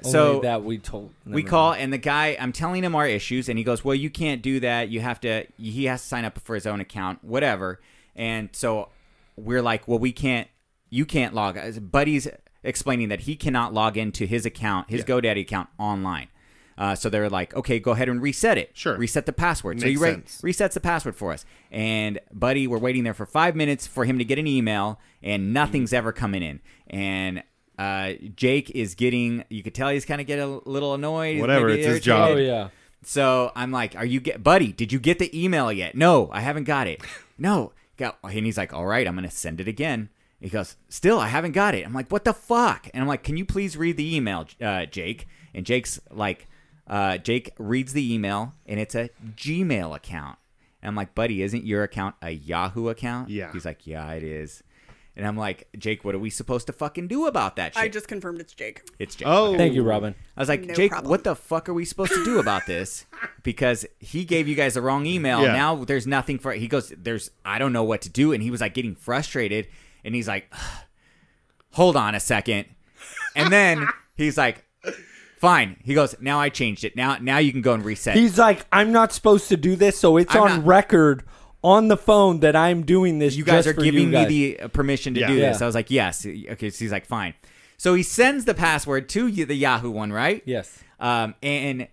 Only that we told. We call, and the guy, I'm telling him our issues, and he goes, well, you can't do that. He has to sign up for his own account, whatever. And so we're like, well, you can't log. Buddy's explaining that he cannot log into his account, his GoDaddy account online. So they're like, okay, go ahead and reset it. Sure. Reset the password. So Makes he sense. resets the password for us. And Buddy, we're waiting there for 5 minutes for him to get an email, and nothing's ever coming in. And Jake is getting, you could tell he's kind of getting a little annoyed. He's Whatever, maybe it's his irritated. job. Oh, yeah. So I'm like, Buddy, did you get the email yet? No, I haven't got it. No. And he's like, all right, I'm going to send it again. He goes, still, I haven't got it. I'm like, what the fuck? And I'm like, can you please read the email, Jake? And Jake's like, Jake reads the email, and it's a Gmail account. And I'm like, buddy, isn't your account a Yahoo account? Yeah. He's like, yeah, it is. And I'm like, Jake, what are we supposed to fucking do about that shit? I just confirmed it's Jake. It's Jake. Oh, Thank you, Robin. I was like, No Jake, problem. what the fuck are we supposed to do about this? Because he gave you guys the wrong email. Yeah. Now there's nothing for. He goes, I don't know what to do. And he was like getting frustrated. And he's like, hold on a second. And then he's like, fine. He goes, now I changed it. Now you can go and reset. He's like, I'm not supposed to do this, so it's I'm on not- record on the phone that I'm doing this. You guys just are for giving you me guys. the permission to Yeah. do this. Yeah. I was like, yes. Okay, so he's like, fine. So he sends the password to the Yahoo one, right? Yes. And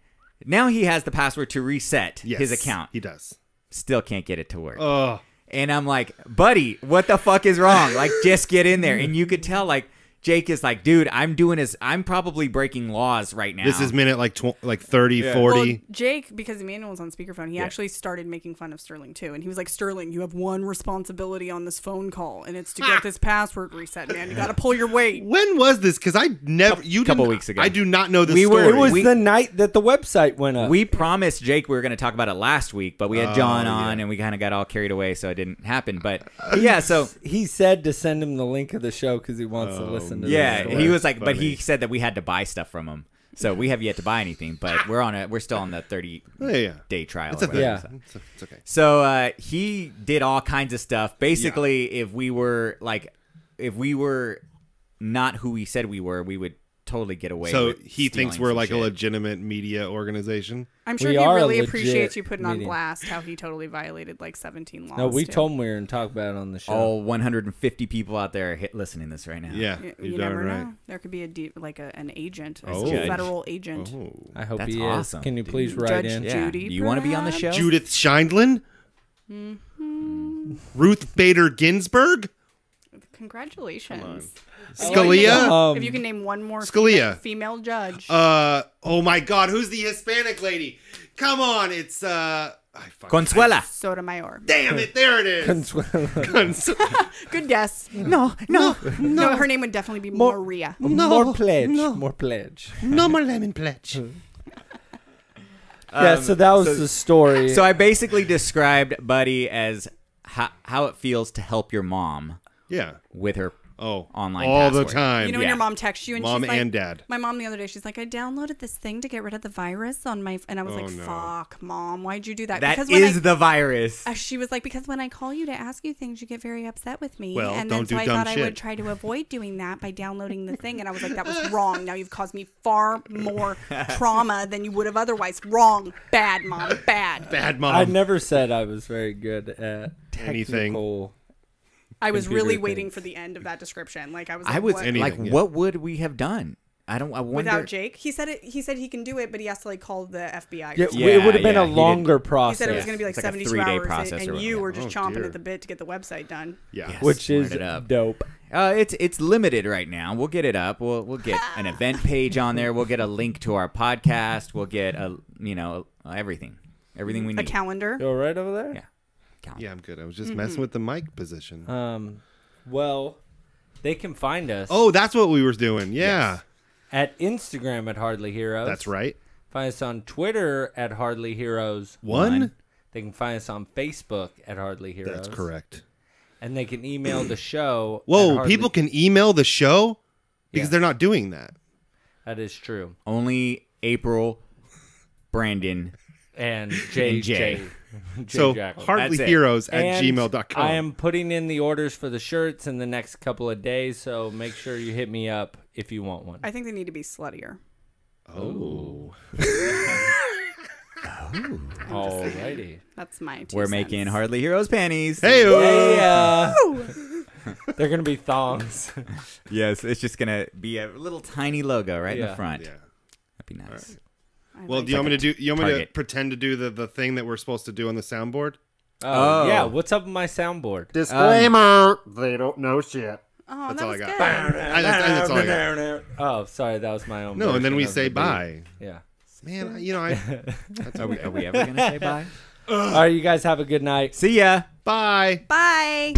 now he has the password to reset yes, his account. He does. Still can't get it to work. Oh, And I'm like, buddy, what the fuck is wrong? Like, just get in there. And you could tell, like, Jake is like, dude, I'm probably breaking laws right now. this is minute like 30, Yeah. 40. Well, Jake, because Emmanuel was on speakerphone, he actually started making fun of Sterling too, and he was like, "Sterling, you have one responsibility on this phone call, and it's to get this password reset, man. You got to pull your weight." When was this? Because I never. Couple didn't- weeks ago. I do not know this We were- story. It was We- the night that the website went up. We promised Jake we were going to talk about it last week, but we had John on, yeah. and we kind of got all carried away, so it didn't happen. But yeah, so He said to send him the link of the show because he wants to listen to yeah, the he story. was like, but he Funny. said that we had to buy stuff from him. So we have yet to buy anything, but we're still on the 30-day trial. It's a or thing. whatever. Yeah. It's okay. So he did all kinds of stuff. Basically, if we were not who we said we were, we would totally get away. So with he thinks stealing we're some like a shit. legitimate media organization. I'm sure We he are a really legit appreciates you putting on media. blast how he totally violated like 17 laws. No, we too. told him we were going to talk about it on the show. All 150 people out there listening to this right now. Yeah, You you're never darn right. know. There could be an agent, a Oh. federal agent. Oh. I hope That's he awesome, is. Can you dude. please write Judge in? Judy. Yeah. Judy, Do you want to be on the show? perhaps? Judith Scheindlin? Ruth Bader Ginsburg? Congratulations. Scalia? If you can name one more Scalia. female judge. Oh my God, who's the Hispanic lady? Come on, it's Consuela. Sotomayor. Damn it, there it is. Good guess. No. No, her name would definitely be Maria. More pledge. More pledge. No more lemon pledge. Yeah, so that was the story. So I basically described Buddy as how it feels to help your mom Yeah. with her online all password. the time. You know when your mom texts you and Mom she's like, and dad. My mom the other day, she's like, I downloaded this thing to get rid of the virus on my, and I was like, no. fuck, Mom, why'd you do that? That Because when is the virus. she was like, because when I call you to ask you things, you get very upset with me. Well, and don't then so do I dumb thought I shit. would try to avoid doing that by downloading the thing. And I was like, that was wrong. Now you've caused me far more trauma than you would have otherwise. Wrong. Bad, Mom. Bad. Bad mom. I never said I was very good at Anything. technical. I was computer really waiting things. for the end of that description. Like I was I like, was what? Anything, like, yeah. what would we have done? I wonder. Without Jake, he said he can do it, but he has to like call the FBI. Yeah, Yeah, it would have been yeah, a he longer He process. said it was going to be like It's like a 72 3-day hours, process or and you whatever. were just Oh, chomping dear. at the bit to get the website done. Yeah. Yes. which is Wired it up. dope. It's limited right now. We'll get it up. We'll get an event page on there. We'll get a link to our podcast. We'll get everything we A need. calendar. You all right over there? Yeah. Calendar. Yeah, I'm good. I was just messing with the mic position. Well, they can find us Oh, that's what we were doing. Yeah. at Instagram at Hardly Heroes. That's right. Find us on Twitter at Hardly Heroes. One? They can find us on Facebook at Hardly Heroes. That's correct. And they can email the show. at Whoa, Hardly- people can email the show? Because Yeah. they're not doing that. That is true. Only April, Brandon. And Jay. Jay. So Jackal. hardly That's it. heroes at And gmail.com. I am putting in the orders for the shirts in the next couple of days, so make sure you hit me up if you want one. I think they need to be sluttier. Oh. Alrighty. That's my 2 We're cents. making Hardly Heroes panties. Hey, Yeah. They're going to be thongs. Yes, it's just gonna be a little tiny logo right in Yeah. the front. Yeah. That'd be nice. I Well, like do you want me to do? You want me to Target. pretend to do the thing that we're supposed to do on the soundboard? Oh, yeah. What's up with my soundboard? Disclaimer: they don't know shit. Oh, That's that all was I good. got. That's all I got. Oh, sorry. That was my own. No, and then version we of say the beat. bye. Yeah. Man, you know, I. Are we ever gonna say bye? All right. You guys have a good night. See ya. Bye. Bye.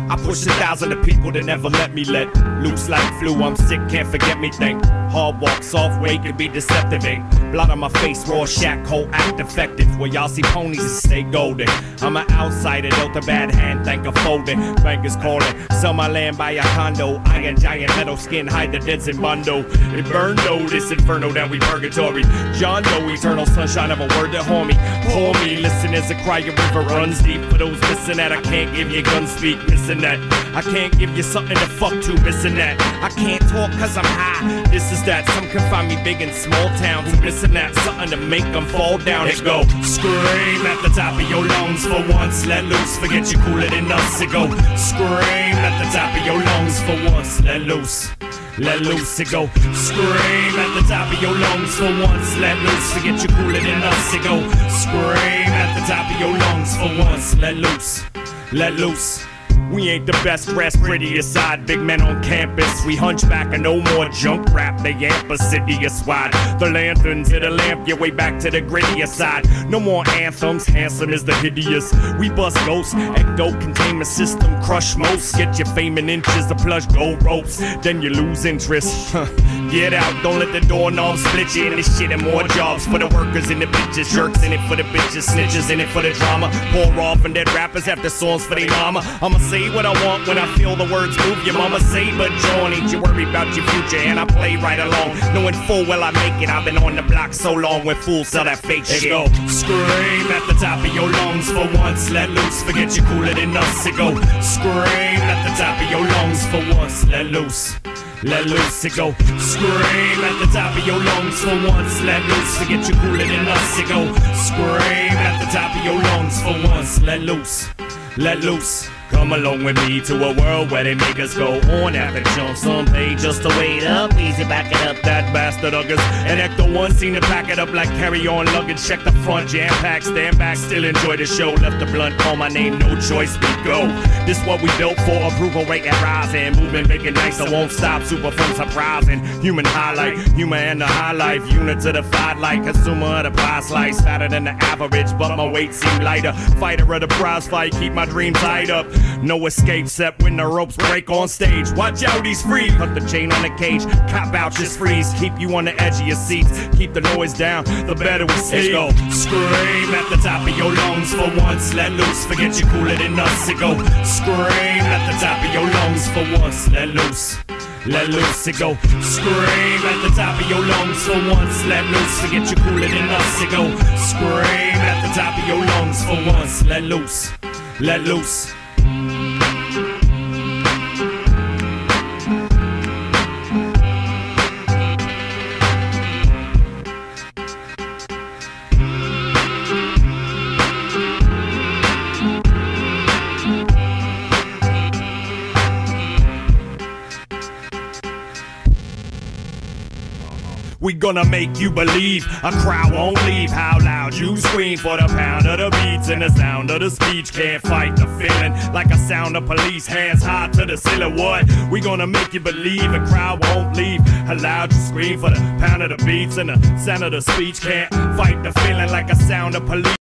I push 1,000 of people that never let me let loose like flu. I'm sick, can't forget me, think. Hard walk, soft weight can be deceptive, ain't. Blood on my face, raw shack, whole act effective. Where y'all see ponies and stay golden. I'm an outsider, dealt a bad hand, thank a folding. Bankers calling, sell my land, buy a condo. Iron giant metal skin, hide the deads in bundle. It burned though, this inferno that we purgatory. John Doe, eternal sunshine of a word that harm me. Pour me, listen as a cry, a river runs deep. For those missing that, I can't give you gun speak, missing that. I can't give you something to fuck to, missing that. I can't talk cause I'm high, this is that. Some can find me big in small towns, missing that. Something to make them fall down. It go, scream at the top of your lungs for once. Let loose, forget you cooler than us. It go, scream at the top of your lungs for once. Let loose. Let loose, it go. Scream at the top of your lungs for once. Let loose, forget you cooler than us. It go. Scream at the top of your lungs for once. Let loose, let loose. We ain't the best dressed, prettiest side. Big men on campus, we hunchback and no more junk rap. They amp assiduous wide. The lanterns hit a lamp, your way back to the grittier side. No more anthems, handsome is the hideous. We bust ghosts, ecto containment system, crush most. Get your fame in inches, the plush gold ropes. Then you lose interest. Get out, don't let the doorknob split you in this shit and more jobs for the workers and the bitches. Jerks in it for the bitches, snitches in it for the drama. Pour off and dead rappers have the songs for their mama. I'ma say what I want when I feel the words move. Your mama say, but John, ain't you worry about your future? And I play right along, knowing full well I make it. I've been on the block so long when fools sell that fake shit. Go, scream at the top of your lungs for once. Let loose, forget you cooler than us. It go, scream at the top of your lungs for once. Let loose. Let loose, it go. Scream at the top of your lungs for once. Let loose, forget you cooler than us. It go. Scream at the top of your lungs for once. Let loose, let loose. Come along with me to a world where they make us go on having chunks on pay just to wait up. Easy, back it up, that bastard uggers. And Ecto 1 seem to pack it up like carry-on luggage. Check the front, jam pack, stand back, still enjoy the show. Left the blunt, call my name, no choice, we go. This what we built for, approval rate and rising. Movement making nice, I won't stop, super fun surprising. Human highlight, humor and the high life. Unit to the fight like consumer of the pie slice. Fatter than the average, but my weight seem lighter. Fighter of the prize fight, keep my dream tied up. No escape except when the ropes break on stage. Watch out, he's free. Put the chain on the cage. Cop out, just freeze. Keep you on the edge of your seats. Keep the noise down, the better we sleep. Go, scream at the top of your lungs for once. Let loose, forget you cooler than us. It go, scream at the top of your lungs for once. Let loose. Let loose, it go. Scream at the top of your lungs for once. Let loose, forget you cooler than us. It go, scream at the top of your lungs for once. Let loose. Let loose. We gonna make you believe a crowd won't leave. How loud you scream for the pound of the beats and the sound of the speech. Can't fight the feeling like a sound of police. Hands high to the ceiling. What? We gonna make you believe a crowd won't leave. How loud you scream for the pound of the beats and the sound of the speech. Can't fight the feeling like a sound of police.